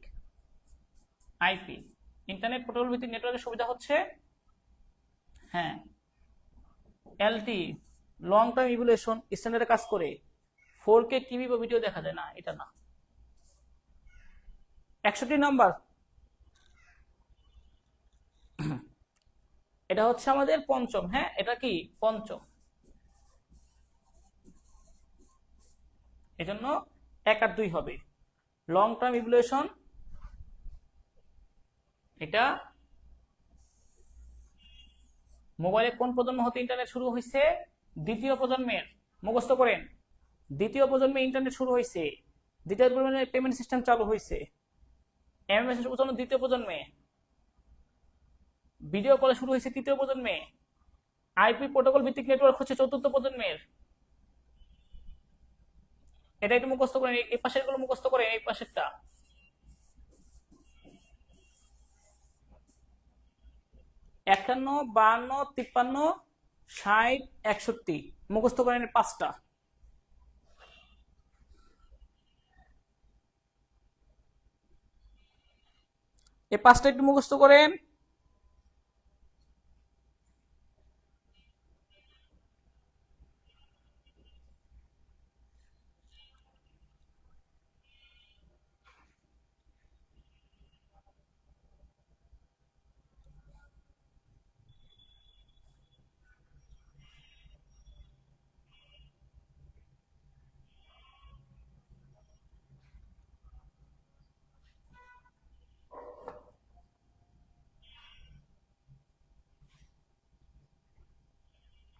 S1: আইপি। ইন্টারনেট প্রোটোকল ভিত্তিক নেটওয়ার্কের সুবিধা হচ্ছে হ্যাঁ এলটি লং টার্ম ইভ্যালুয়েশন স্ট্যান্ডার্ডে কাজ করে। 4K টিভি বা ভিডিও দেখা যায় না, এটা না। 61 নাম্বার, এটা হচ্ছে আমাদের পঞ্চম। হ্যাঁ, এটা কি পঞ্চম, এজন্য 1 আর 2 হবে। লং টার্ম ইভ্যালুয়েশন এটা মোবাইলে কোন প্রজন্ম হতে ইন্টারনেট শুরু হয়েছে? দ্বিতীয় প্রজন্মের। মুখস্থ করেন, দ্বিতীয় প্রজন্মে ইন্টারনেট শুরু হয়েছে, দ্বিতীয় প্রজন্মের পেমেন্ট সিস্টেম চালু হয়েছে। এমএমএস প্রজন্ম দ্বিতীয় প্রজন্মে, ভিডিও কল শুরু হয়েছে তৃতীয় প্রজন্মে, আইপি প্রোটোকল ভিত্তিক নেটওয়ার্ক হচ্ছে চতুর্থ প্রজন্মের। এটা একটু মুখস্থ করেন, এই পাশের গুলো মুখস্থ করেন, এই পাশেরটা। একান্ন, 52, 53, 60, 61 মুখস্থ করেন পাঁচটা। এই পাঁচটা একটু মুখস্থ করেন।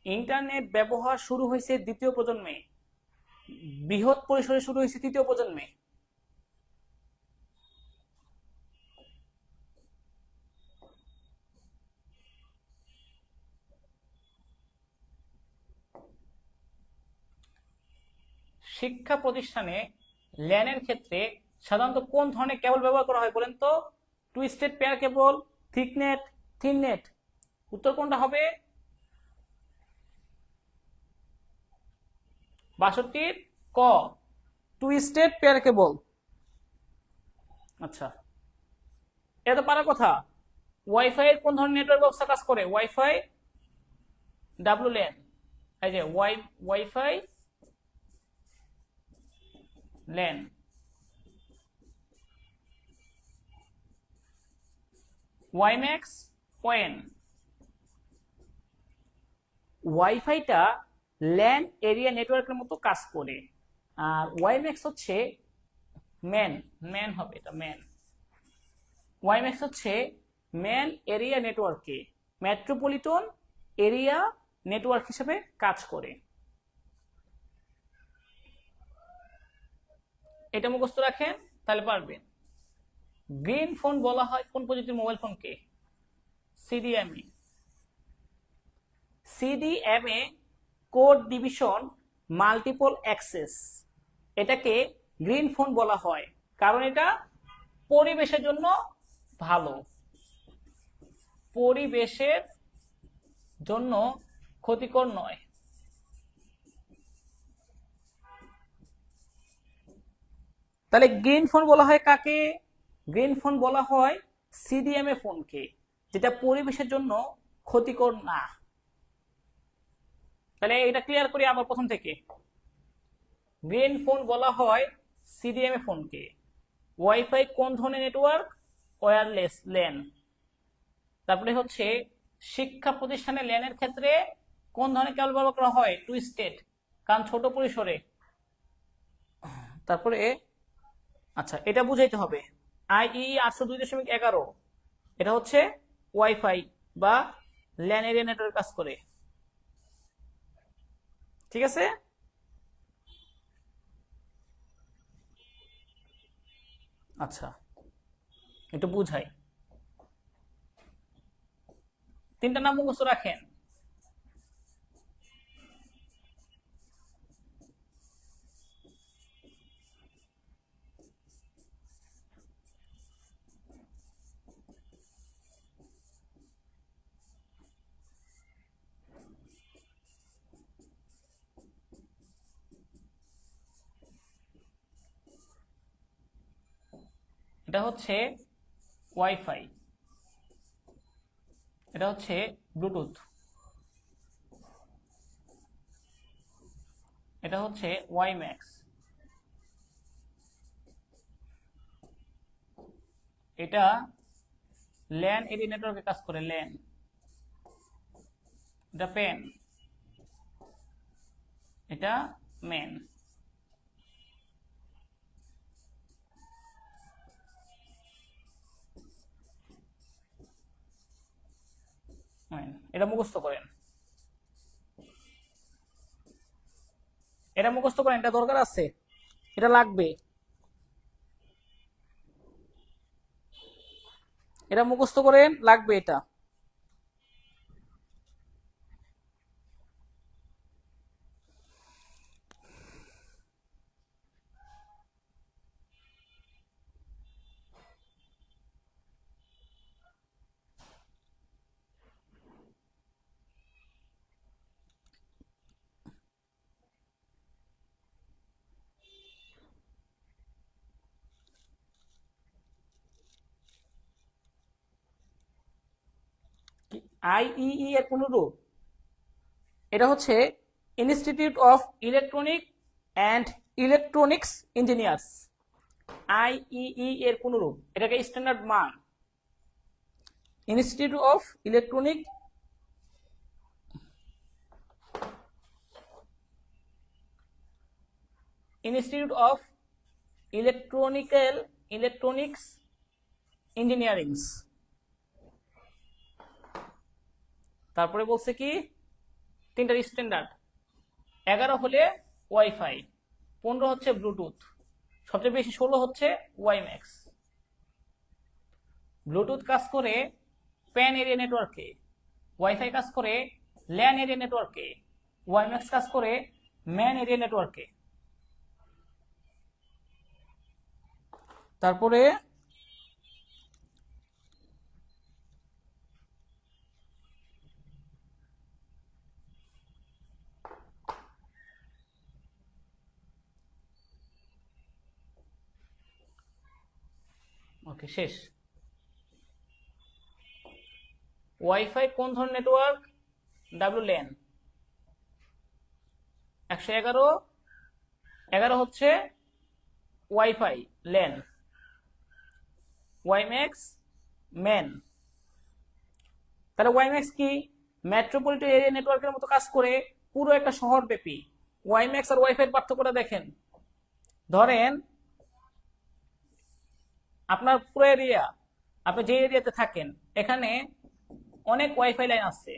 S1: ইন্টারনেট ব্যবহার শুরু হয়েছে দ্বিতীয় প্রজন্মে, বৃহৎ পরিসরে শুরু হয়েছে তৃতীয় প্রজন্মে। শিক্ষা প্রতিষ্ঠানে ল্যানের ক্ষেত্রে সাধারণত কোন ধরনের কেবল ব্যবহার করা হয় বলেন তো? Twisted pair cable, thicknet, thinnet. উত্তর কোনটা হবে? 62 ক, টুইস্টেড পেয়ার কেবল। আচ্ছা, এটা তো পারার কথা। ওয়াইফাই এর কোন ধরনের নেটওয়ার্ক ব্যবস্থা কাজ করে? Wifi WLAN. এই যে ওয়াইফাই ল্যান। ওয়াইম্যাক্স ওয়েন। ওয়াইফাইটা ল্যান এরিয়া নেটওয়ার্কের মতো কাজ করে, আর ওয়াইম্যাক্স হচ্ছে ম্যান হবে, এটা ম্যান। ওয়াইম্যাক্স হচ্ছে ম্যান এরিয়া নেটওয়ার্কে মেট্রোপলিটন এরিয়া নেটওয়ার্ক হিসেবে কাজ করে। এটা মুখস্থ রাখেন, তাহলে পারবেন। গ্রিন ফোন বলা হয় কোন প্রযুক্তির মোবাইল ফোনকে? CDMA. CDMA code division multiple access, এটাকে গ্রিন ফোন বলা হয় কারণ এটা পরিবেশের জন্য ভালো, পরিবেশের জন্য ক্ষতিকর নয়। তাহলে গ্রিন ফোন বলা হয় কাকে? গ্রিন ফোন বলা হয় সিডিএমএ ফোনকে, যেটা পরিবেশের জন্য ক্ষতিকর না। তাহলে এটা ক্লিয়ার করি আবার প্রথম থেকে। গ্রিন ফোন বলা হয় সিডিএমএ ফোনকে। ওয়াইফাই কোন ধরনের নেটওয়ার্ক? Wireless LAN. তারপরে হচ্ছে শিক্ষা প্রতিষ্ঠানে ল্যানের ক্ষেত্রে কোন ধরনের কেবল ব্যবহার করা হয়? টুইস্টেড, কারণ ছোট পরিসরে। তারপরে আচ্ছা, এটা বুঝাইতে হবে। IEEE 802.11 এটা হচ্ছে ওয়াইফাই বা ল্যান এরিয়া নেটওয়ার্ক কাজ করে। ঠিক আছে, আচ্ছা একটু বুঝাই। 3টা নাম মুখস্থ রাখেন। এটা হচ্ছে ওয়াইফাই, এটা হচ্ছে ব্লুটুথ, এটা হচ্ছে ওয়াইম্যাক্স, এটা ল্যান এরিয়া নেটওয়ার্কে কাজ করে ল্যান, এটা পেন, এটা মেন। এটা মুখস্থ করেন, এটা মুখস্থ করেন, এটা দরকার আছে, এটা লাগবে, এটা মুখস্থ করেন, লাগবে এটা। IEEE এর কোন রূপ? এটা হচ্ছে institute of electronic and electronics engineers. IEEE এর কোন রূপ? এটাকে স্ট্যান্ডার্ড মান। Institute of electronic institute of electronics engineerings. তারপরে বলছে কি 3টার স্ট্যান্ডার্ড, 11 হলে ওয়াইফাই, 15 হচ্ছে ব্লুটুথ, সবচেয়ে বেশি 16 হচ্ছে ওয়াইম্যাক্স। ব্লুটুথ কাজ করে প্যান এরিয়া নেটওয়ার্কে, ওয়াইফাই কাজ করে ল্যান এরিয়া নেটওয়ার্কে, ওয়াইম্যাক্স কাজ করে ম্যান এরিয়া নেটওয়ার্কে। তারপরে ওকে শেষ। ওয়াইফাই কোন ধরনের নেটওয়ার্ক? WLAN। 111 হচ্ছে ওয়াইফাই ল্যান, ওয়াইম্যাক্স ম্যান। তাহলে ওয়াইম্যাক্স কি? মেট্রোপলিটন এরিয়া নেটওয়ার্কের মতো কাজ করে পুরো একটা শহর ব্যাপী। ওয়াইম্যাক্স আর ওয়াইফাই এর পার্থক্যটা দেখেন। ধরেন আপনার পুরো এরিয়া, আপনি যে এরিয়াতে থাকেন এখানে অনেক ওয়াইফাই লাইন আছে,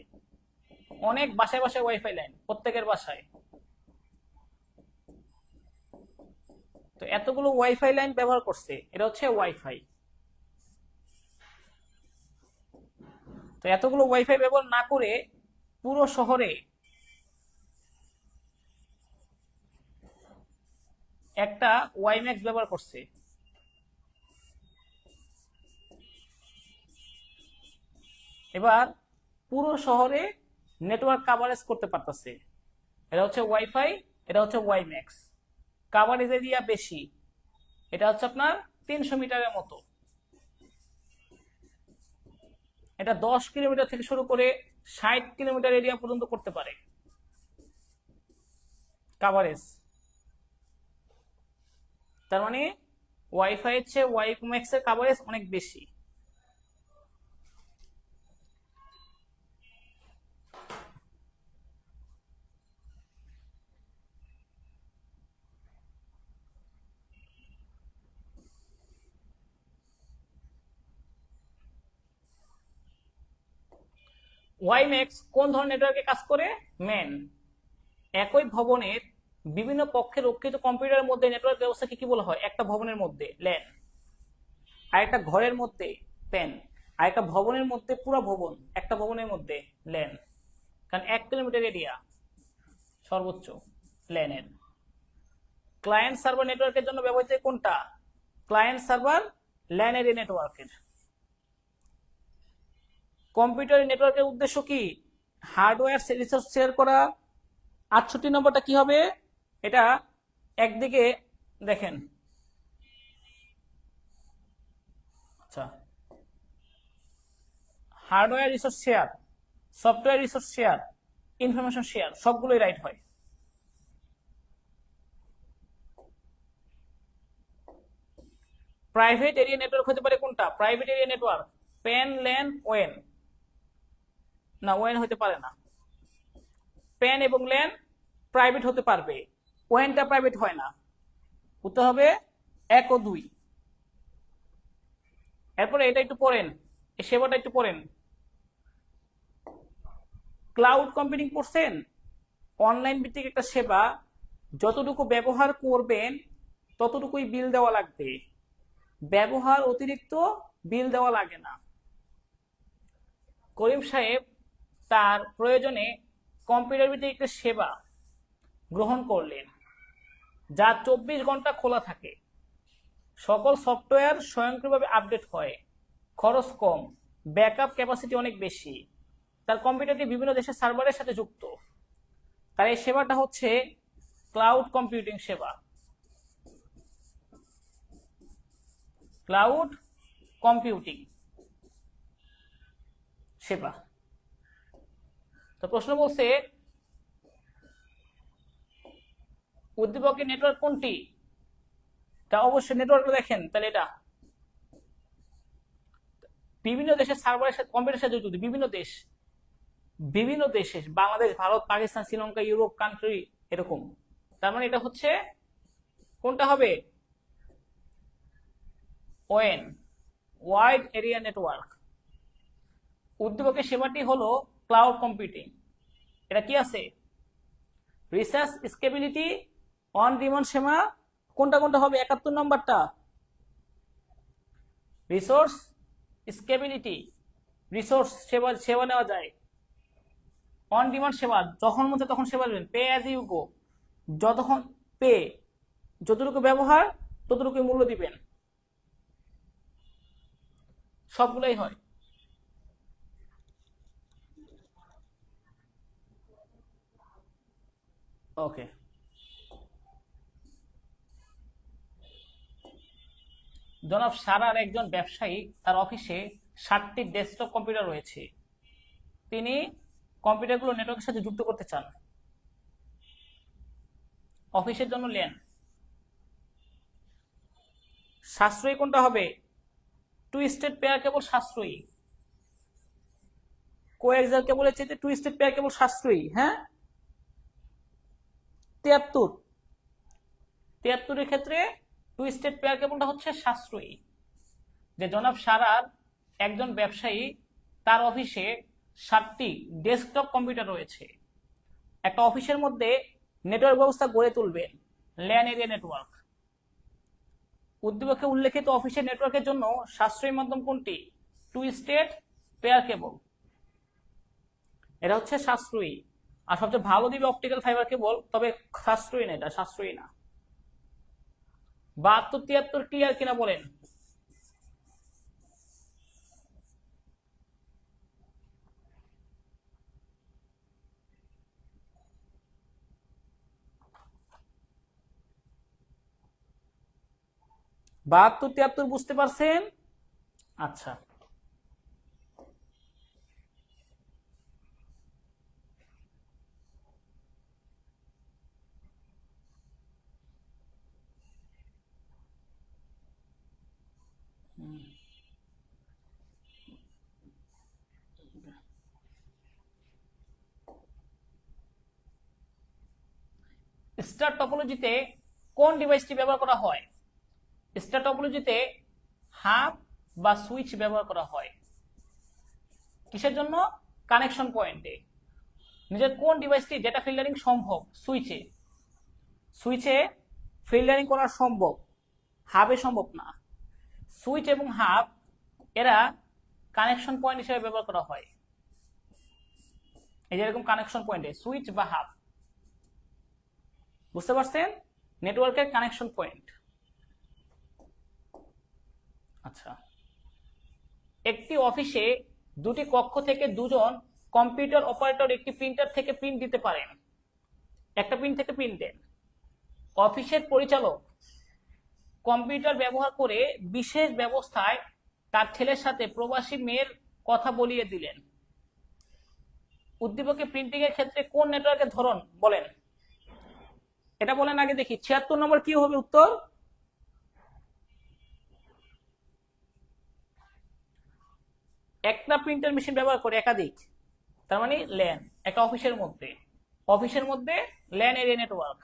S1: অনেক বাসায় বাসায় ওয়াইফাই লাইন, প্রত্যেকের বাসায়। তো এতগুলো ওয়াইফাই লাইন ব্যবহার করছে, এটা হচ্ছে ওয়াইফাই। তো এতগুলো ওয়াইফাই ব্যবহার না করে পুরো শহরে একটা ওয়াইম্যাক্স ব্যবহার করছে। এবার পুরো শহরে নেটওয়ার্ক কাভারেজ করতে পারতেছে। এটা হচ্ছে ওয়াইফাই, এটা হচ্ছে ওয়াইম্যাক্স। কাভারেজ এরিয়া বেশি, এটা হচ্ছে আপনার 300 মিটারের মতো। এটা 10 কিলোমিটার থেকে শুরু করে 60 কিলোমিটার এরিয়া পর্যন্ত করতে পারে কাভারেজ। তার মানে ওয়াইফাই এর চেয়ে ওয়াইম্যাক্স এর কাভারেজ অনেক বেশি। ওয়াইম্যাক্স কোন ধরনের নেটওয়ার্কে কাজ করে? ম্যান। একই ভবনের বিভিন্ন পক্ষের রক্ষিত কম্পিউটারের মধ্যে নেটওয়ার্ক ব্যবস্থাকে কি বলা হয়? একটা ভবনের মধ্যে ল্যান, আর একটা ঘরের মধ্যে প্যান, আর একটা ভবনের মধ্যে পুরো ভবন, একটা ভবনের মধ্যে ল্যান। কারণ 1 কিলোমিটার এরিয়া সর্বোচ্চ ল্যানের। ক্লায়েন্ট সার্ভার নেটওয়ার্কের জন্য ব্যবহৃত কোনটা? ক্লায়েন্ট সার্ভার ল্যান এরিয়া নেটওয়ার্কের। কম্পিউটার নেটওয়ার্কের উদ্দেশ্য কি? হার্ডওয়্যার রিসোর্স শেয়ার করা। 68 নম্বরটা কি হবে? এটা একদিকে দেখেন, আচ্ছা, hardware resource share, software resource share, information share, সবগুলোই রাইট হয়। প্রাইভেট এরিয়া নেটওয়ার্ক হতে পারে কোনটা? Private area network PAN, LAN, ওয়েন। না, ওয়েন হতে পারে না। প্যান এবং ল্যান প্রাইভেট হতে পারবে, ওয়েনটা প্রাইভেট হয় না। উত্তর হবে 1 ও 2। এরপরে এটা একটু পড়েন, এই সেবাটা একটু পড়েন। ক্লাউড কম্পিউটিং পড়ছেন? অনলাইন ভিত্তিক একটা সেবা, যতটুকু ব্যবহার করবেন ততটুকুই বিল দেওয়া লাগবে, ব্যবহার অতিরিক্ত বিল দেওয়া লাগে না। করিম সাহেব তার প্রয়োজনে কম্পিউটার ভিত্তিক একটা সেবা গ্রহণ করলেন, যা 24 ঘন্টা খোলা থাকে, সকল সফটওয়্যার স্বয়ংক্রিয়ভাবে আপডেট হয়, খরচ কম, ব্যাকআপ ক্যাপাসিটি অনেক বেশি। তার কম্পিউটারটি বিভিন্ন দেশের সার্ভারের সাথে যুক্ত। তার এই সেবাটা হচ্ছে ক্লাউড কম্পিউটিং সেবা। ক্লাউড কম্পিউটিং সেবা। তো প্রশ্ন বলছে উদ্দীপকের নেটওয়ার্ক কোনটি? তা অবশ্যই নেটওয়ার্ক দেখেন তাহলে এটা বিভিন্ন দেশের সার্ভারের সাথে কম্পিউটারের সাথে যুক্ত, বিভিন্ন দেশে, বাংলাদেশ, ভারত, পাকিস্তান, শ্রীলঙ্কা, ইউরোপ কান্ট্রি, এরকম। তার মানে এটা হচ্ছে কোনটা হবে? ওয়েন, ওয়াইড এরিয়া নেটওয়ার্ক। উদ্দীপকের সেবাটি হলো ক্লাউড কম্পিউটিং। এটা কি আছে? রিসার্চ স্কেবিলিটি, অন ডিমান্ড সেবা। কোনটা কোনটা হবে? 71 নম্বরটা রিসোর্স স্কেবিলিটি, রিসোর্স সেবা নেওয়া যায়। অন ডিমান্ড সেবা, যখন মধ্যে তখন সেবা দেবেন। পে অ্যাজ ইউ গো, যতক্ষণ পে, যতটুকু ব্যবহার ততটুকু মূল্য দিবেন। সবগুলাই হয়। ওকে, জনাব সারার একজন ব্যবসায়ী, তার অফিসে 7টি ডেস্কটপ কম্পিউটার রয়েছে। তিনি কম্পিউটারগুলো নেটওয়ার্কের সাথে যুক্ত করতে চান। অফিসের জন্য ল্যান। সাশ্রয়ী কোনটা হবে? টু স্টেট পেয়ার কেবল সাশ্রয়ী। কোএক্সাল কেবলের চাইতে টু স্টেট পেয়ার কেবল সাশ্রয়ী। হ্যাঁ, 73 ক্ষেত্রে টু স্টেট পেয়ার কেবলটা হচ্ছে সাশ্রয়ী। যে জনাব সারার একজন ব্যবসায়ী, তার অফিসে 7টি ডেস্কটপ কম্পিউটার রয়েছে। একটা অফিসের মধ্যে নেটওয়ার্ক ব্যবস্থা গড়ে তুলবেন, ল্যান এরিয়া নেটওয়ার্ক। উদ্দীপকে উল্লেখিত অফিসের নেটওয়ার্কের জন্য সাশ্রয়ী মাধ্যম কোনটি? Two state pair cable. এটা হচ্ছে সাশ্রয়ী। আর সবচেয়ে ভালো দিবে অপটিক্যাল ফাইবার কেবল, তবে সাশ্রয়ী না, এটা সাশ্রয়ী না। 72 73 ক্লিয়ার কিনা বলেন? বাহাত্তর 73 বুঝতে পারছেন? আচ্ছা, স্টার টপোলজিতে কোন ডিভাইসটি ব্যবহার করা হয়? স্টার টপোলজিতে হাব বা সুইচ ব্যবহার করা হয়। কিসের জন্য? কানেকশন পয়েন্টে। নিজের কোন ডিভাইসটি ডেটা ফিল্টারিং সম্ভব? সুইচে। সুইচে ফিল্টারিং করা সম্ভব, হাবে সম্ভব না। সুইচ এবং হাব এরা কানেকশন পয়েন্ট হিসেবে ব্যবহার করা হয়। এই যে এরকম কানেকশন পয়েন্টে সুইচ বা হাব, বুঝতে পারছেন? নেটওয়ার্কের কানেকশন পয়েন্ট। আচ্ছা, একটি অফিসে দুটি কক্ষ থেকে দুজন কম্পিউটার অপারেটর একটি প্রিন্টার থেকে প্রিন্ট দিতে পারেন, একটা প্রিন্ট থেকে প্রিন্ট দেন। অফিসের পরিচালক কম্পিউটার ব্যবহার করে বিশেষ ব্যবস্থায় তার ছেলের সাথে প্রবাসী মেয়ের কথা বলিয়ে দিলেন। উদ্দীপকে প্রিন্টিং এর ক্ষেত্রে কোন নেটওয়ার্কের ধরন বলেন? এটা বলেন আগে দেখি। 76 নম্বর কি হবে উত্তর? একটা প্রিন্টার মেশিন ব্যবহার করে একাধিক, তার মানে ল্যান। একটা অফিসের মধ্যে ল্যান এরিয়া নেটওয়ার্ক।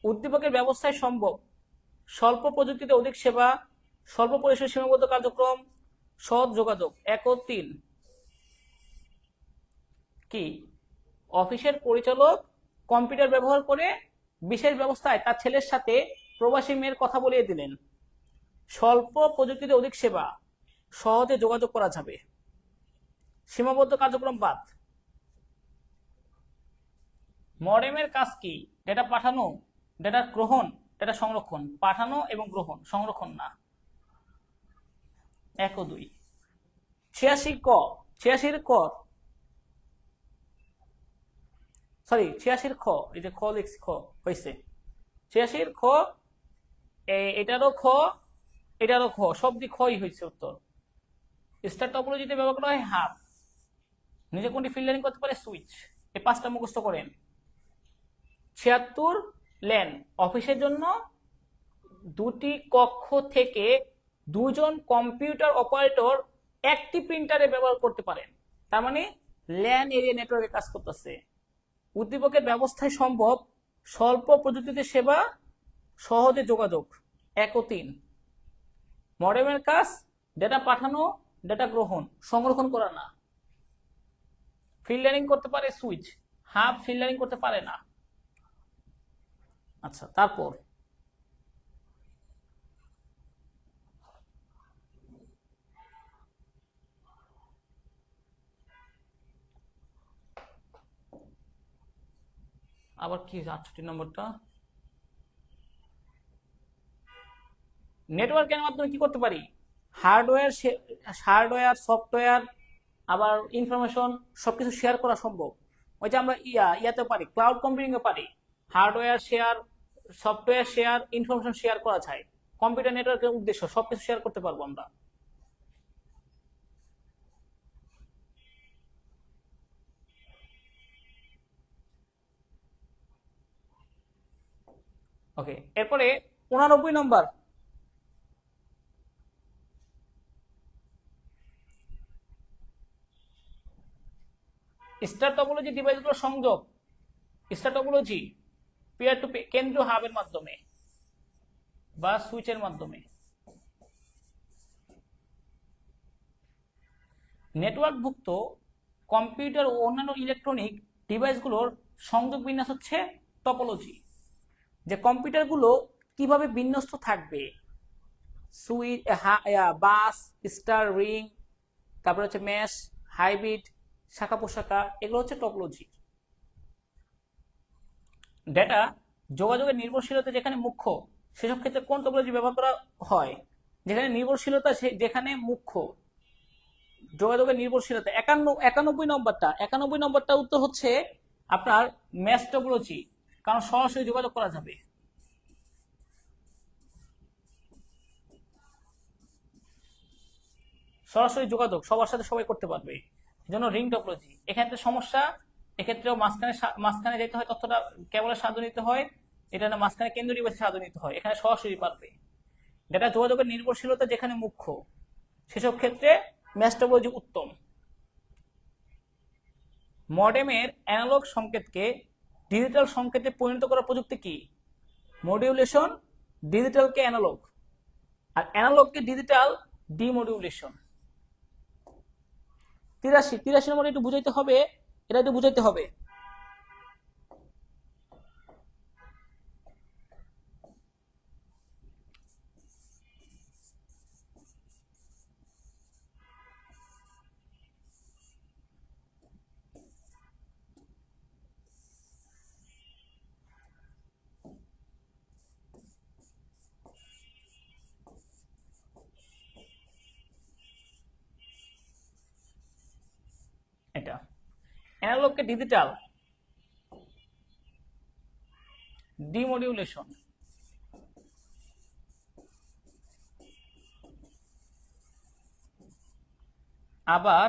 S1: উদ্দীপকের ব্যবস্থায় সম্ভব স্বল্প প্রযুক্তিতে অধিক সেবা, স্বল্প পরিসরে সীমাবদ্ধ কার্যক্রম, সহজ যোগাযোগ। 1 ও 3 কি? অফিসের পরিচালক কম্পিউটার ব্যবহার করে বিশেষ ব্যবস্থায় তার ছেলের সাথে প্রবাসী মেয়ের কথা বলিয়ে দিলেন। স্বল্প প্রযুক্তিতে অধিক সেবা, সহজে যোগাযোগ করা যাবে। সীমাবদ্ধ কার্যক্রম বাদ। মডেমের কাজ কি? ডেটা পাঠানো, ডেটা গ্রহণ, ডেটা সংরক্ষণ। পাঠানো এবং গ্রহণ, সংরক্ষণ না। 1 ও 2। 86 ক, 86 ক, সরি 86 খ, এই যে খ লিখছি, খ হয়েছে 86 খ, এটারও খ, এটারও খ, সব দিক খই হয়েছে উত্তর। স্টার টপোলজিতে ব্যবহার করা হয় হাব। নিজে কোনটি ফিল্টারিং করতে পারে? সুইচ। এই 5টা মুখস্থ করেন। 76 ল্যান, অফিসের জন্য দুটি কক্ষ থেকে দুজন কম্পিউটার অপারেটর একটি প্রিন্টারে ব্যবহার করতে পারেন, তার মানে ল্যান এরিয়া নেটওয়ার্কে কাজ করতেছে। উদ্দীপকের ব্যবস্থায় সম্ভব স্বল্প প্রযুক্তিতে সেবা, সহজে যোগাযোগ। 1 ও 3। মডেমের কাজ ডেটা পাঠানো, ডেটা গ্রহণ, সংরক্ষণ করা না। ফিল্টারিং করতে পারে সুইচ, হাব ফিল্টারিং করতে পারে না। আচ্ছা, তারপর আবার কি 68 নম্বরটা? নেটওয়ার্কের মাধ্যমে কি করতে পারি? হার্ডওয়্যার, সফটওয়্যার, আবার ইনফরমেশন সবকিছু শেয়ার করা সম্ভব। ওই যে আমরা ইয়াতে পারি, ক্লাউড কম্পিউটিং এ পারি। Hardware share, software share, information share করা যায়। কম্পিউটার নেটওয়ার্কের উদ্দেশ্য সবকিছু শেয়ার করতে পারবো আমরা। ওকে, এরপরে 89 নম্বর। স্টার টপোলজি ডিভাইসগুলোর সংযোগ। স্টার টপোলজি পিয়ার টু কেন্দ্রীয় হাবের মাধ্যমে বা সুইচের মাধ্যমে। নেটওয়ার্কভুক্ত কম্পিউটার ও অন্যান্য ইলেকট্রনিক ডিভাইসগুলোর সংযোগ বিন্যাস হচ্ছে টপোলজি। যে কম্পিউটারগুলো কিভাবে বিন্যস্ত থাকবে, সুইচ, বাস, স্টার, রিং, তারপরে হচ্ছে মেশ, হাইব্রিড, শাখা পোশাকা, এগুলো হচ্ছে টপোলজি। ডেটা যোগাযোগের নির্ভরশীলতা যেখানে মুখ্য, সেসব ক্ষেত্রে কোন টপোলজি ব্যবহার করা হয়? যেখানে নির্ভরশীলতা, যেখানে মুখ্য যোগাযোগের নির্ভরশীলতা। 91 নম্বরটা, 91 নম্বরটা উত্তর হচ্ছে আপনার মেশ টপোলজি, কারণ সরাসরি যোগাযোগ করা যাবে। সরাসরি যোগাযোগ সবার সাথে সবাই করতে পারবে, এজন্য রিং টপোলজি। এক্ষেত্রে সমস্যা, এক্ষেত্রেও মাঝখানে যেতে হয়, তথ্যটা কেবলের সাহায্য নিতে হয়, এটা না মাঝখানে কেন্দ্রীয় ডিভাইসের সাহায্য নিতে হয়। এখানে সরাসরি পারবে। ডেটা যোগাযোগের নির্ভরশীলতা যেখানে মুখ্য, সেসব ক্ষেত্রে মেশ টপোলজি উত্তম। মডেমের অ্যানালগ সংকেতকে ডিজিটাল সংকেতে পরিণত করার প্রযুক্তি কি? মডিউলেশন, ডিজিটালকে অ্যানালগ, আর অ্যানালগকে ডিজিটাল ডিমডিউলেশন। 83 নম্বরে একটু বুঝাইতে হবে, এটা একটু বুঝাইতে হবে। এটা অ্যানালগকে ডিজিটাল ডিমোডিউলেশন, আবার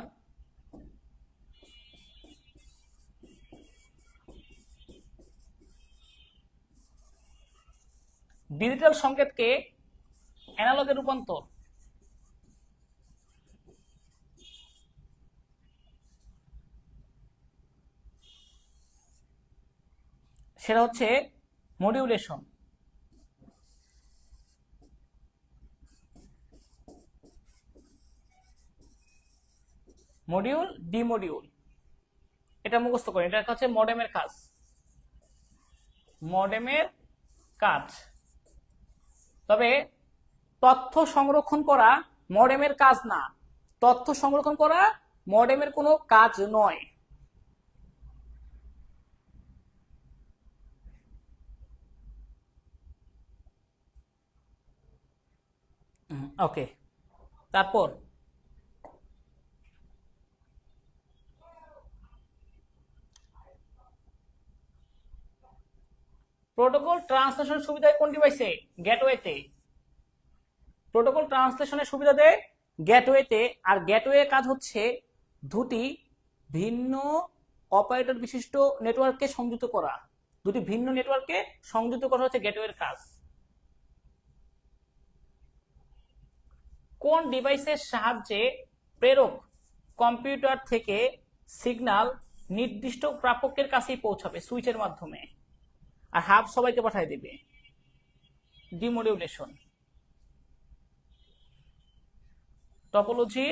S1: ডিজিটাল সংকেতকে অ্যানালগে রূপান্তর, সেটা হচ্ছে মডিউলেশন। মডিউল ডিমডিউল, এটা মুখস্থ করেন, এটা হচ্ছে মডেমের কাজ, মডেমের কাজ। তবে তথ্য সংরক্ষণ করা মডেমের কাজ না, তথ্য সংরক্ষণ করা মডেমের কোনো কাজ নয়। ওকে, তারপর প্রোটোকল ট্রান্সলেশন সুবিধা কোন ডিভাইসে? গেটওয়েতে। প্রোটোকল ট্রান্সলেশনের সুবিধা দেয় গেটওয়েতে, আর গেটওয়ে কাজ হচ্ছে দুটি ভিন্ন অপারেটর বিশিষ্ট নেটওয়ার্ককে সংযুক্ত করা, দুটি ভিন্ন নেটওয়ার্ককে সংযুক্ত করা হচ্ছে গেটওয়ের কাজ। কোন ডিভাইসের সাহায্যে প্রেরক কম্পিউটার থেকে সিগন্যাল নির্দিষ্ট প্রাপকের কাছেই পৌঁছাবে? সুইচের মাধ্যমে, আর হাব সবাইকে পাঠিয়ে দেবে। ডিমোডিউলেশন। টপোলজি,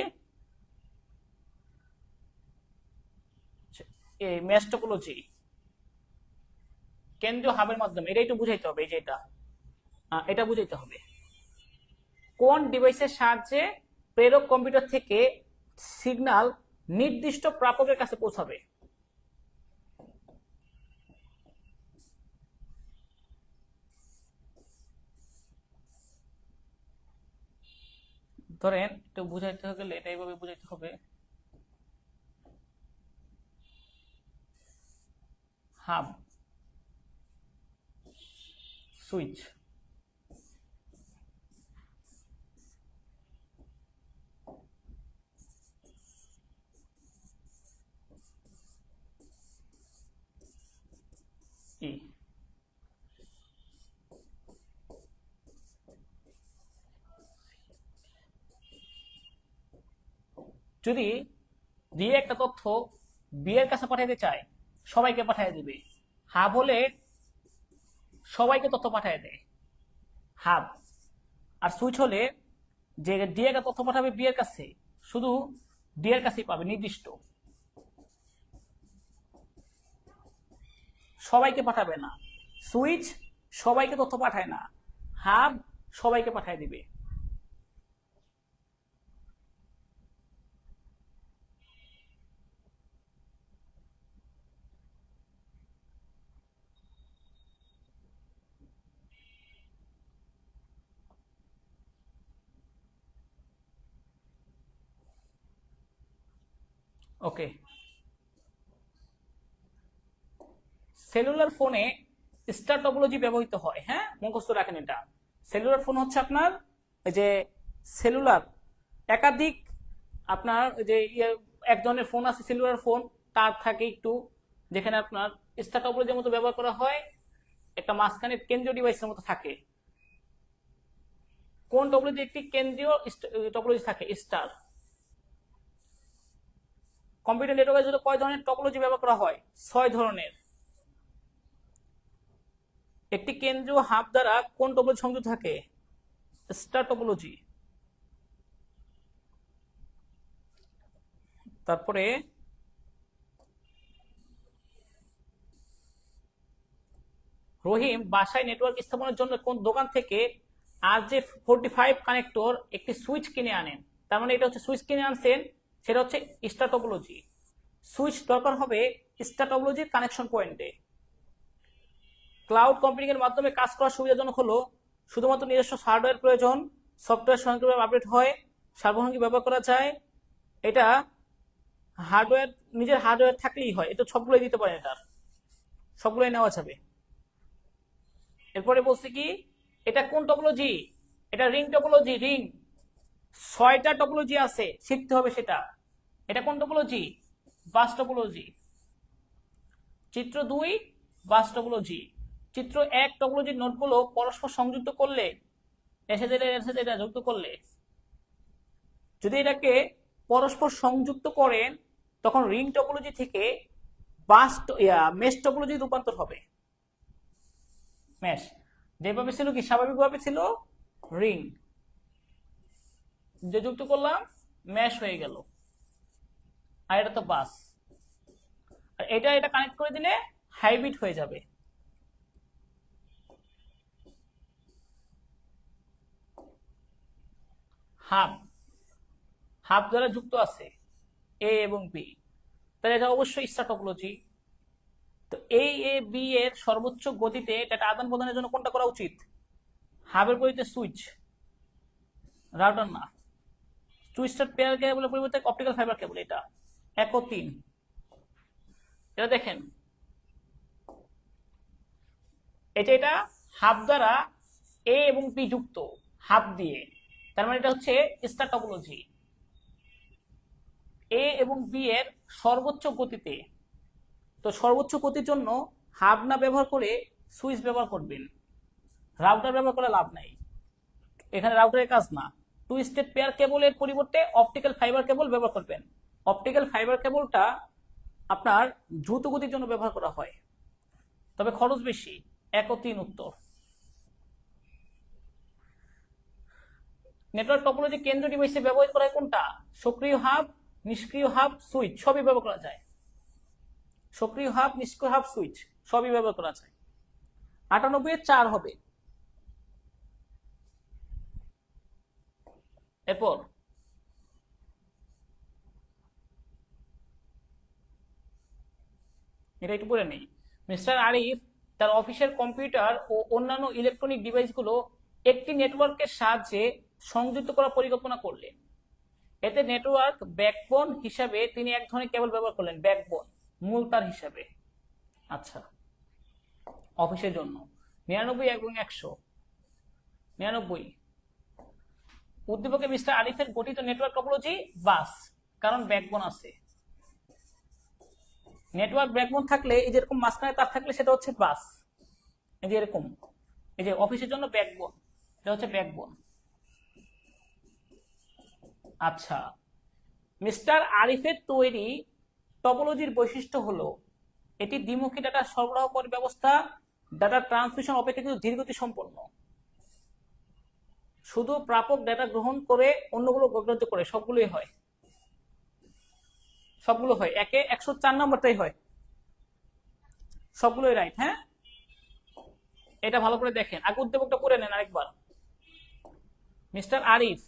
S1: মেশ টপোলজি, কেন্দ্রীয় হাবের মাধ্যমে, এটা একটু বুঝাইতে হবে, এই যে এটা বুঝাইতে হবে। কোন ডিভাইসের সাহায্যে প্রেরক কম্পিউটার থেকে সিগন্যাল নির্দিষ্ট প্রাপকের কাছে পৌঁছাবে? ধরেন একটু বুঝাইতে গেলে এটা এইভাবে বুঝাইতে হবে, হাব, সুইচ, কি যদি দিয়ে একটা তথ্য বি এর কাছে পাঠাইতে চায়, সবাইকে পাঠিয়ে দিবে। হাব হলে সবাইকে তথ্য পাঠিয়ে দেয়, হাব। আর সুইচ হলে যে ডি একটা তথ্য পাঠাবে বি এর কাছে, শুধু ডি এর কাছেই পাবে, নির্দিষ্ট, সবাইকে পাঠাবে না। সুইচ সবাইকে তথ্য পাঠায় না, হাব সবাইকে পাঠিয়ে দিবে। ওকে, সেলুলার ফোনে স্টার টপোলজি ব্যবহৃত হয়, হ্যাঁ মুখস্থ রাখেন এটা। সেলুলার ফোন হচ্ছে আপনার যে সেলুলার একাধিক, আপনার যে এক ধরনের ফোন আছে সেলুলার ফোন, তার থাকে একটু, যেখানে আপনার স্টার টপোলজির মতো ব্যবহার করা হয়, একটা মাঝখানে কেন্দ্রীয় ডিভাইসের মতো থাকে। কোন টপোলজি? একটি কেন্দ্রীয় টপোলজি থাকে, স্টার। কম্পিউটার নেটওয়ার্কের জন্য কয় ধরনের টপোলজি ব্যবহার করা হয়? 6 ধরনের। একটি কেন্দ্রীয় হাব দ্বারা কোন টপোলজি সংযুক্ত থাকে? Star topology. তারপরে রহিম বাসায় নেটওয়ার্ক স্থাপনের জন্য কোন দোকান থেকে RJ45 কানেক্টর একটি সুইচ কিনে আনেন। তার মানে এটা হচ্ছে সুইচ কিনে আনছেন, সেটা হচ্ছে স্টার টপোলজি। সুইচ দরকার হবে স্টার টপোলজির কানেকশন পয়েন্টে। ক্লাউড কম্পিউটিং এর মাধ্যমে কাজ করা সুবিধাজনক হলো শুধুমাত্র নিজস্ব হার্ডওয়্যার প্রয়োজন, সফটওয়্যার স্বয়ংক্রিয়ভাবে আপডেট হয়, সার্বভৌমিক ব্যবহার করা যায়। এটা হার্ডওয়্যার, নিজের হার্ডওয়্যার থাকলেই হয়, এটা সবগুলোই দিতে পারেন, এটার সবগুলোই নেওয়া যাবে। এরপরে বলছি কি, এটা কোন টপোলজি? এটা রিং টপোলজি। রিং 6টা টপোলজি আছে, শিখতে হবে সেটা। এটা কোন টপোলজি? Bus topology. চিত্র 2 বাস টপোলজি। চিত্র 1 টপোলজির নোডগুলো পরস্পর সংযুক্ত করলে, এর সাথে এটা যুক্ত করলে, যদি এটাকে পরস্পর সংযুক্ত করেন তখন রিং টপোলজি থেকে বাস মেশ টপোলজি রূপান্তর হবে। মেশ যেভাবে ছিল কি স্বাভাবিকভাবে ছিল রিং, যে যুক্ত করলাম মেশ হয়ে গেল। আর এটা তো বাস, আর এটা কানেক্ট করে দিলে হাইব্রিড হয়ে যাবে। হাব, হাব দ্বারা যুক্ত আছে এ এবং বি, তাহলে এটা অবশ্যই স্টার টপোলজি। তো এ বি এর সর্বোচ্চ গতিতে ডেটা আদান প্রদানের জন্য কোনটা করা উচিত? হাবের পরিবর্তে সুইচ, রাউটার না। টুইস্টার পেয়ার কেবলের পরিবর্তে অপটিক্যাল ফাইবার কেবল, এটা 1 ও 3। এটা দেখেন, এটা হাব দ্বারা এ এবং বি যুক্ত, হাব দিয়ে, তার মানে এটা হচ্ছে স্টার টপোলজি। এ এবং বি এর সর্বোচ্চ গতিতে, তো সর্বোচ্চ গতির জন্য হাব না ব্যবহার করে সুইচ ব্যবহার করবেন, রাউটার ব্যবহার করে লাভ নাই, এখানে রাউটারের কাজ না। টুইস্টেড পেয়ার কেবলের পরিবর্তে অপটিক্যাল ফাইবার কেবল ব্যবহার করবেন। অপটিক্যাল ফাইবার কেবলটা আপনার দ্রুত গতির জন্য ব্যবহার করা হয়, তবে খরচ বেশি। 1 ও 3 উত্তর। নেটওয়ার্ক টপোলজি কেন্দ্র ডিভাইসে ব্যবহার করা হয় কোনটা? সক্রিয় হাব, নিষ্ক্রিয় হাব, সুইচ, সবই ব্যবহার করা যায়। সক্রিয় হাব, নিষ্ক্রিয় হাব, সুইচ সবই ব্যবহার করা যায়। 98 এর 4 হবে। এরপর এটা একটু পড়ে নেই। মিস্টার আরিফ তার অফিসের কম্পিউটার ও অন্যান্য ইলেকট্রনিক ডিভাইসগুলো একটি নেটওয়ার্কের সাহায্যে সংযুক্ত করার পরিকল্পনা করলেন। এতে নেটওয়ার্ক ব্যাকবোন হিসাবে তিনি এক ধরনের কেবল ব্যবহার করলেন, ব্যাকবোন, মূল তার হিসাবে। আচ্ছা, অফিসের জন্য 99 এবং 100। 99 উদ্দীপকে মিস্টার আরিফের গঠিত নেটওয়ার্ক টপোলজি বাস, কারণ ব্যাকবোন আছে। নেটওয়ার্ক ব্যাকবোন থাকলে, এই যেরকম মাঝখানে তার থাকলে সেটা হচ্ছে বাস। এই যে এরকম, এই যে অফিসের জন্য ব্যাকবোন, এটা হচ্ছে ব্যাকবোন। আচ্ছা, মিস্টার আরিফের তৈরি টপোলজির বৈশিষ্ট্য হলো এটি দ্বিমুখী ডাটা সরবরাহকারী ব্যবস্থা, ডাটা ট্রান্সমিশন অপেক্ষাকৃত ধীরগতি সম্পন্ন। শুধু প্রাপক ডাটা গ্রহণ করে অন্যগুলো অগ্রাহ্য করে, সবগুলোই হয়, সবগুলো হয়। 104 নম্বরটাই হয়, সবগুলোই রাইট। হ্যাঁ, এটা ভালো করে দেখেন, আগে উদ্দীপকটা পড়ে নেন আরেকবার। মিস্টার আরিফ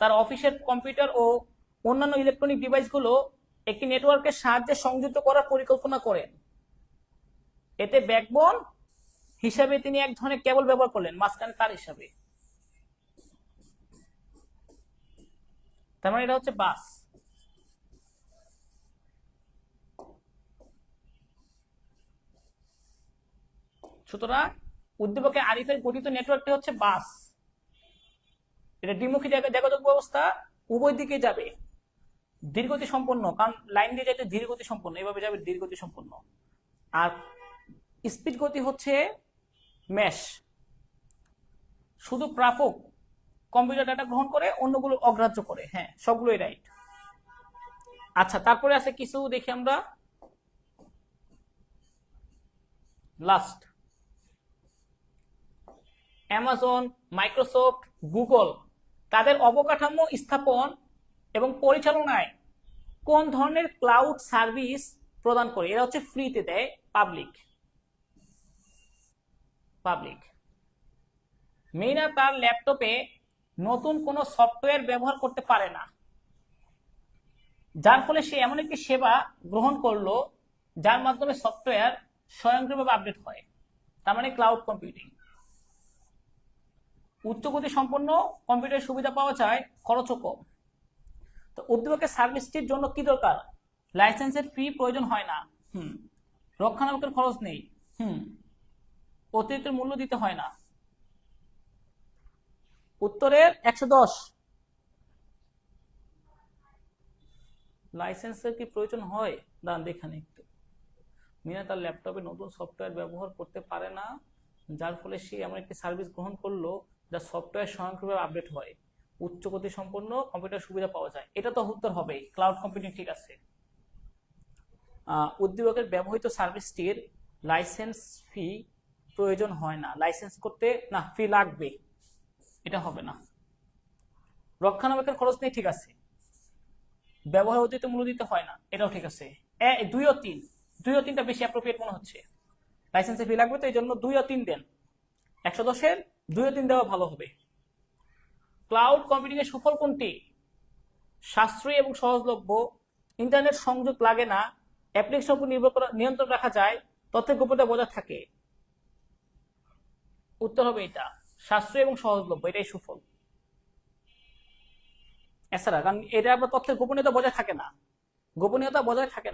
S1: তার অফিসের কম্পিউটার ও অন্যান্য ইলেকট্রনিক ডিভাইসগুলো একটি নেটওয়ার্কের সাহায্যে সংযুক্ত করার পরিকল্পনা করেন। এতে ব্যাকবোন হিসাবে তিনি এক ধরনের কেবল ব্যবহার করলেন, মাঝখানে তার হিসাবে। তার মানে এটা হচ্ছে বাস। সুতরাং উদ্দীপকে আরিফের গঠিত নেটওয়ার্কটি হচ্ছে বাস। এটা দ্বিমুখী যোগাযোগ ব্যবস্থা, উভয় দিকে যাবে, ধীরগতি সম্পন্ন, কারণ লাইন দিয়ে যাইতে ধীরগতি সম্পন্ন, এভাবে যাবে ধীরগতি সম্পন্ন। আর স্পিড গতি হচ্ছে মেশ, শুধু প্রাপক কম্পিউটার ডাটা গ্রহণ করে অন্যগুলো অগ্রাহ্য করে। হ্যাঁ, সবগুলোই রাইট। আচ্ছা, তারপরে আছে কিছু দেখি আমরা, লাস্ট। অ্যামাজন, মাইক্রোসফট, গুগল তাদের অবকাঠামো স্থাপন এবং পরিচালনায় কোন ধরনের ক্লাউড সার্ভিস প্রদান করে? এরা হচ্ছে ফ্রিতে দেয়, পাবলিক। মিনা তার ল্যাপটপে নতুন কোনো সফটওয়্যার ব্যবহার করতে পারে না, যার ফলে সে এমন একটি সেবা গ্রহণ করলো যার মাধ্যমে সফটওয়্যার স্বয়ংক্রিয়ভাবে আপডেট হয়, তার মানে ক্লাউড কম্পিউটিং। উচ্চগতি সম্পন্ন কম্পিউটার সুবিধা পাওয়া যায়, খরচও কম। তো উদ্যোগের সার্ভিসটির জন্য কি দরকার? লাইসেন্সের ফি প্রয়োজন হয় না, রক্ষণাবেক্ষণ খরচ নেই, অতিরিক্ত মূল্য দিতে হয় না। উত্তরের 110। লাইসেন্সের কি প্রয়োজন হয়? দাঁড়ান দেখেন একটু। মিনা তার ল্যাপটপে নতুন সফটওয়্যার ব্যবহার করতে পারে না, যার ফলে সে এমন একটি সার্ভিস গ্রহণ করলো যা সফটওয়্যার স্বয়ংক্রিয়ভাবে আপডেট হয়, উচ্চ গতি সম্পন্ন কম্পিউটার সুবিধা পাওয়া যায়। এটা তো উত্তর হবে ক্লাউড কম্পিউটিং, ঠিক আছে। উদ্যোগের ব্যবহৃত সার্ভিসটির লাইসেন্স ফি প্রয়োজন হয় না, লাইসেন্স করতে না ফি লাগবে, এটা হবে না। রক্ষণাবেক্ষণ খরচ নেই, ঠিক আছে। ব্যবহার অতিরিক্ত মূল্য দিতে হয় না, এটাও ঠিক আছে। 2 ও 3, 2 ও 3টা বেশি অ্যাপ্রোপ্রিয়েট মনে হচ্ছে। লাইসেন্সে ফি লাগবে তো এই জন্য 2 ও 3 দেন। 110-এর 2 ও 3 দেওয়া ভালো হবে। ক্লাউড কম্পিউটিং এর সুফল কোনটি? সাশ্রয়ী এবং সহজলভ্য, ইন্টারনেট সংযোগ লাগে না, অ্যাপ্লিকেশনের উপর নিয়ন্ত্রণ রাখা যায়, তথ্যের গোপনীয়তা বজায় থাকে। উত্তর হবে এটা, সাশ্রয়ী এবং সহজলভ্য, এটাই সুফল। এছাড়া কারণ এটা আপনার তথ্যের গোপনীয়তা বজায় থাকে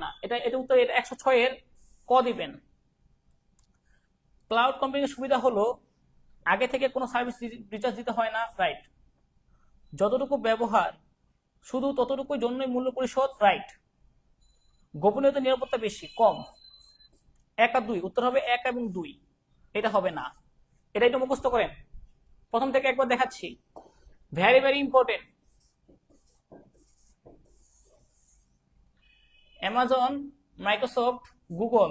S1: না, এটা উত্তর। এটা 106-এর ক দিবেন। ক্লাউড কম্পিউটিং এর সুবিধা হলো আগে থেকে কোনো সার্ভিস রিচার্জ দিতে হয় না, রাইট। যতটুকু ব্যবহার শুধু ততটুকুই জন্যই মূল্য পরিশোধ, রাইট। গোপনীয়তা নিরাপত্তা বেশি, কম। 1 আর 2, উত্তর হবে 1 এবং 2, এটা হবে না। এটা একটু মুখস্থ করেন, প্রথম থেকে একবার দেখাচ্ছি, very very important. Amazon, Microsoft, Google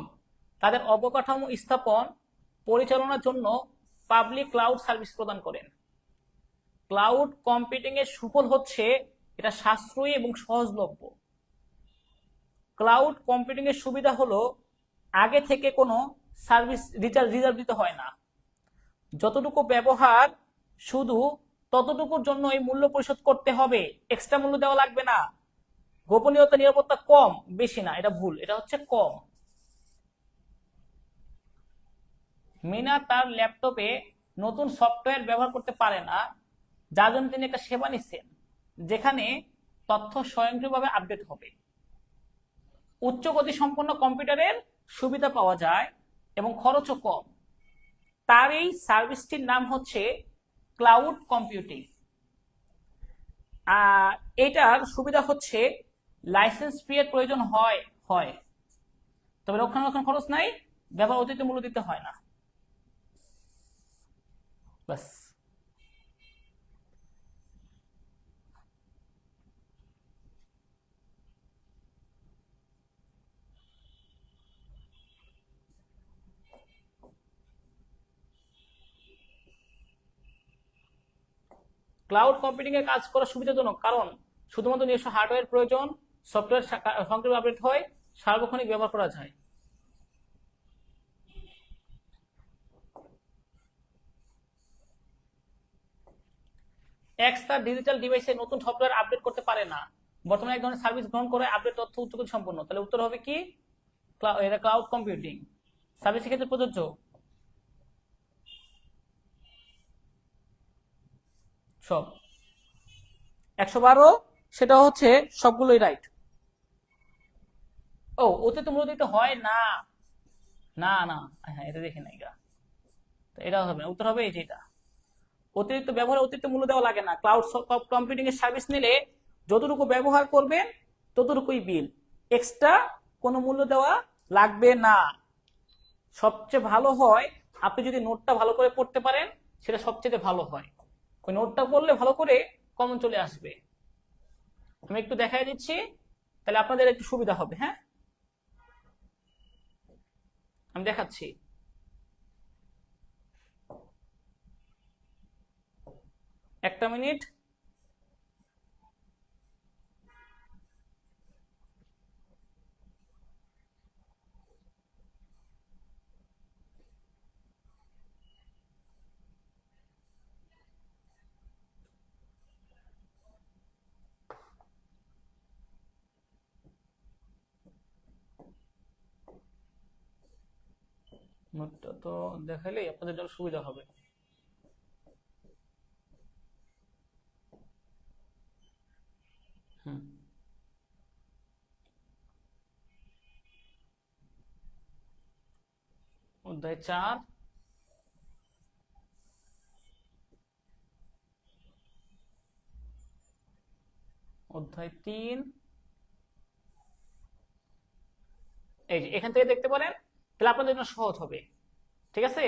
S1: তাদের অবকাঠামো স্থাপন পরিচালনার জন্য পাবলিক ক্লাউড সার্ভিস প্রদান করেন। ক্লাউড কম্পিউটিং এর সুফল হচ্ছে এটা সাশ্রয়ী এবং সহজলভ্য। ক্লাউড কম্পিউটিং এর সুবিধা হলো আগে থেকে কোনো সার্ভিস রিজার্ভ দিতে হয় না, যতটুকু ব্যবহার শুধু ততটুকুর জন্য এই মূল্য পরিশোধ করতে হবে, এক্সট্রা মূল্য দেওয়া লাগবে না। গোপনীয়তা নিরাপত্তা কম, বেশি না, এটা ভুল, এটা হচ্ছে কম। মিনা তার ল্যাপটপে নতুন সফটওয়্যার ব্যবহার করতে পারে না, যার জন্য তিনি একটা সেবা নিচ্ছেন যেখানে তথ্য স্বয়ংক্রিয়ভাবে আপডেট হবে, উচ্চ গতি সম্পন্ন কম্পিউটারের সুবিধা পাওয়া যায় এবং খরচও কম। তার এই সার্ভিসটির নাম হচ্ছে ক্লাউড কম্পিউটিং। এটার সুবিধা হচ্ছে লাইসেন্স ফি এর প্রয়োজন হয়, তবে রক্ষণাবেক্ষণ খরচ নাই, ব্যবহার অতিরিক্ত মূল্য দিতে হয় না, বাস। ক্লাউড কম্পিউটিং এর কাজ করা সুবিধাজনক, কারণ শুধুমাত্র নিজস্ব হার্ডওয়্যার প্রয়োজন, সফটওয়্যার সংক্ষেপে আপডেট হয়, সার্বক্ষণিক ব্যবহার করা যায়। এক্স তার ডিজিটাল ডিভাইসে নতুন সফটওয়্যার আপডেট করতে পারে না, বর্তমানে এক ধরনের সার্ভিস গ্রহণ করে আপডেট তথ্য উচ্চগতি সম্পন্ন। তাহলে উত্তর হবে কি? এটা ক্লাউড কম্পিউটিং সার্ভিসের ক্ষেত্রে প্রযোজ্য। সব 112, সেটা হচ্ছে সবগুলোই রাইট। ও অতিরিক্ত মূল্য দিতে হয় না, না না, হ্যাঁ এটা দেখে নাই গা, এটা হবে উত্তর হবে এই যেটা, অতিরিক্ত ব্যবহারে অতিরিক্ত মূল্য দেওয়া লাগে না। ক্লাউড কম্পিউটিং এর সার্ভিস নিলে যতটুকু ব্যবহার করবেন ততটুকুই বিল, এক্সট্রা কোনো মূল্য দেওয়া লাগবে না। সবচেয়ে ভালো হয় আপনি যদি নোটটা ভালো করে পড়তে পারেন, সেটা সবচেয়ে ভালো হয়। ওই নোটটা পড়লে ভালো করে কমন চলে আসবে। আমি একটু দেখাই দিচ্ছি, তাহলে আপনাদের একটু সুবিধা হবে। হ্যাঁ, আমি দেখাচ্ছি। একটা মিনিট। নোটটা তো দেখাইলে আপনাদের জন্য সুবিধা হবে। হুম, অধ্যায় 4, অধ্যায় 3। এই যে এখান থেকে দেখতে পারেন, তাহলে আপনাদের জন্য সহজ হবে। ঠিক আছে,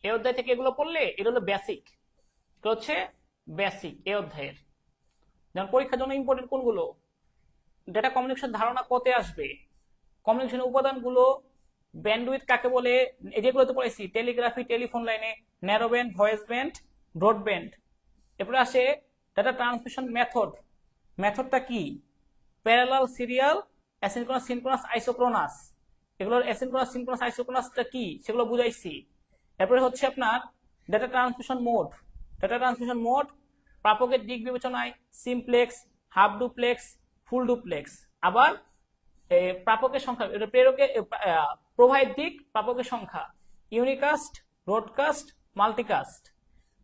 S1: এই অধ্যায় থেকে এগুলো পড়লে এটা হলো বেসিক, এটা হচ্ছে বেসিক এই অধ্যায়ের। যেমন পরীক্ষার জন্য ইম্পর্টেন্ট কোনগুলো, ডেটা কমিউনিকেশন ধারণা কতে আসবে, কমিউনিকেশনের উপাদানগুলো, ব্যান্ডউইথ কাকে বলে, এই যেগুলো তো পড়েছি, টেলিগ্রাফি, টেলিফোন লাইনে, narrow band, voice band, broadband. এরপরে আসে ডাটা ট্রান্সমিশন মেথড, মেথডটা কি, parallel, serial, asynchronous, synchronous, isochronous. এগুলোর অ্যাসিনক্রোনাস, সিনক্রোনাস, আইসোক্রোনাসটা কি সেগুলো বুঝাইছি। এরপরে হচ্ছে আপনার data transmission mode, data transmission mode প্রাপকের দিক বিবেচনায় simplex, half duplex, full duplex. আবার প্রাপকের সংখ্যা, প্রেরকের প্রবাহের দিক, প্রাপকের সংখ্যা, unicast, broadcast, multicast.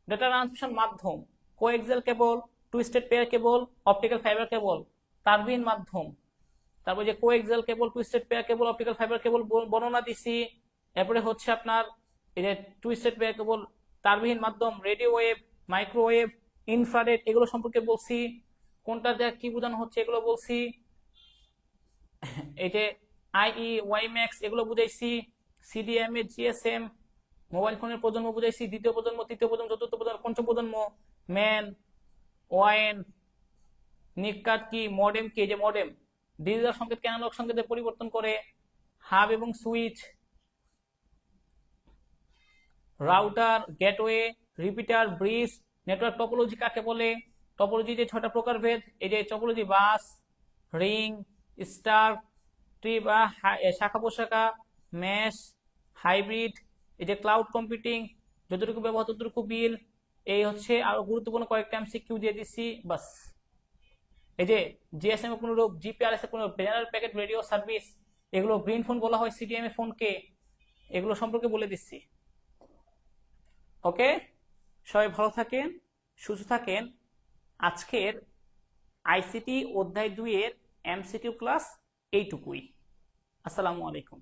S1: Data transmission মাধ্যম, coaxial cable, twisted pair cable, optical fibre কেবল, তারবিহীন মাধ্যম। তারপর যে coaxial cable, twisted pair cable, optical fibre কেবল বর্ণনা দিছি। এরপরে হচ্ছে আপনার এই যে টুইস্টেড পেয়ার কেবল, তারবিহীন মাধ্যম, রেডিও ওয়েভ, মাইক্রোওয়েভ, ইনফ্রারেড, এগুলো সম্পর্কে বলছি। কোনটা দিয়ে কি বোঝানো হচ্ছে এগুলো বলছি। এই যে আইই, ওয়াইম্যাক্স, এগুলো বুঝাইছি। সিডিএমএ, জিএসএম, মোবাইল ফোনের প্রজন্ম বুঝাইছি, দ্বিতীয় প্রজন্ম, তৃতীয় প্রজন্ম, চতুর্থ প্রজন্ম, পঞ্চম প্রজন্ম, ম্যান, ওয়াইন, নিককাট কি, মডেম কি, যে মডেম ডিজিটাল সংকেতকে অ্যানালগ সংকেতে পরিবর্তন করে, হাব এবং switch, router, gateway, repeater, bridge, network topology কাকে বলে, টপোলজি যে 6টা প্রকারভেদ, এই যে টপোলজি বাস, রিং, স্টার, ট্রি বা শাখা প্রশাখা, মেশ, হাইব্রিড, এই যে ক্লাউড কম্পিউটিং, যতটুকু ব্যবহার ততটুকু বিল। এই হচ্ছে আরো গুরুত্বপূর্ণ কয়েকটা এমসিকিউ দিয়ে দিচ্ছি বাস। এই যে জিএসএম এর পুনরূপ, জিপিআরএস এর পুনরূপ, জেনারেল প্যাকেট রেডিও সার্ভিস, এগুলো গ্রিন ফোন বলা হয়, সিডিএমএ ফোনকে, এগুলো সম্পর্কে বলে দিচ্ছি। ওকে, সবাই ভালো থাকেন, সুস্থ থাকেন। আজকের আইসিটি অধ্যায় 2 এর এমসিকিউ ক্লাস এইটুকুই। আসসালামু আলাইকুম।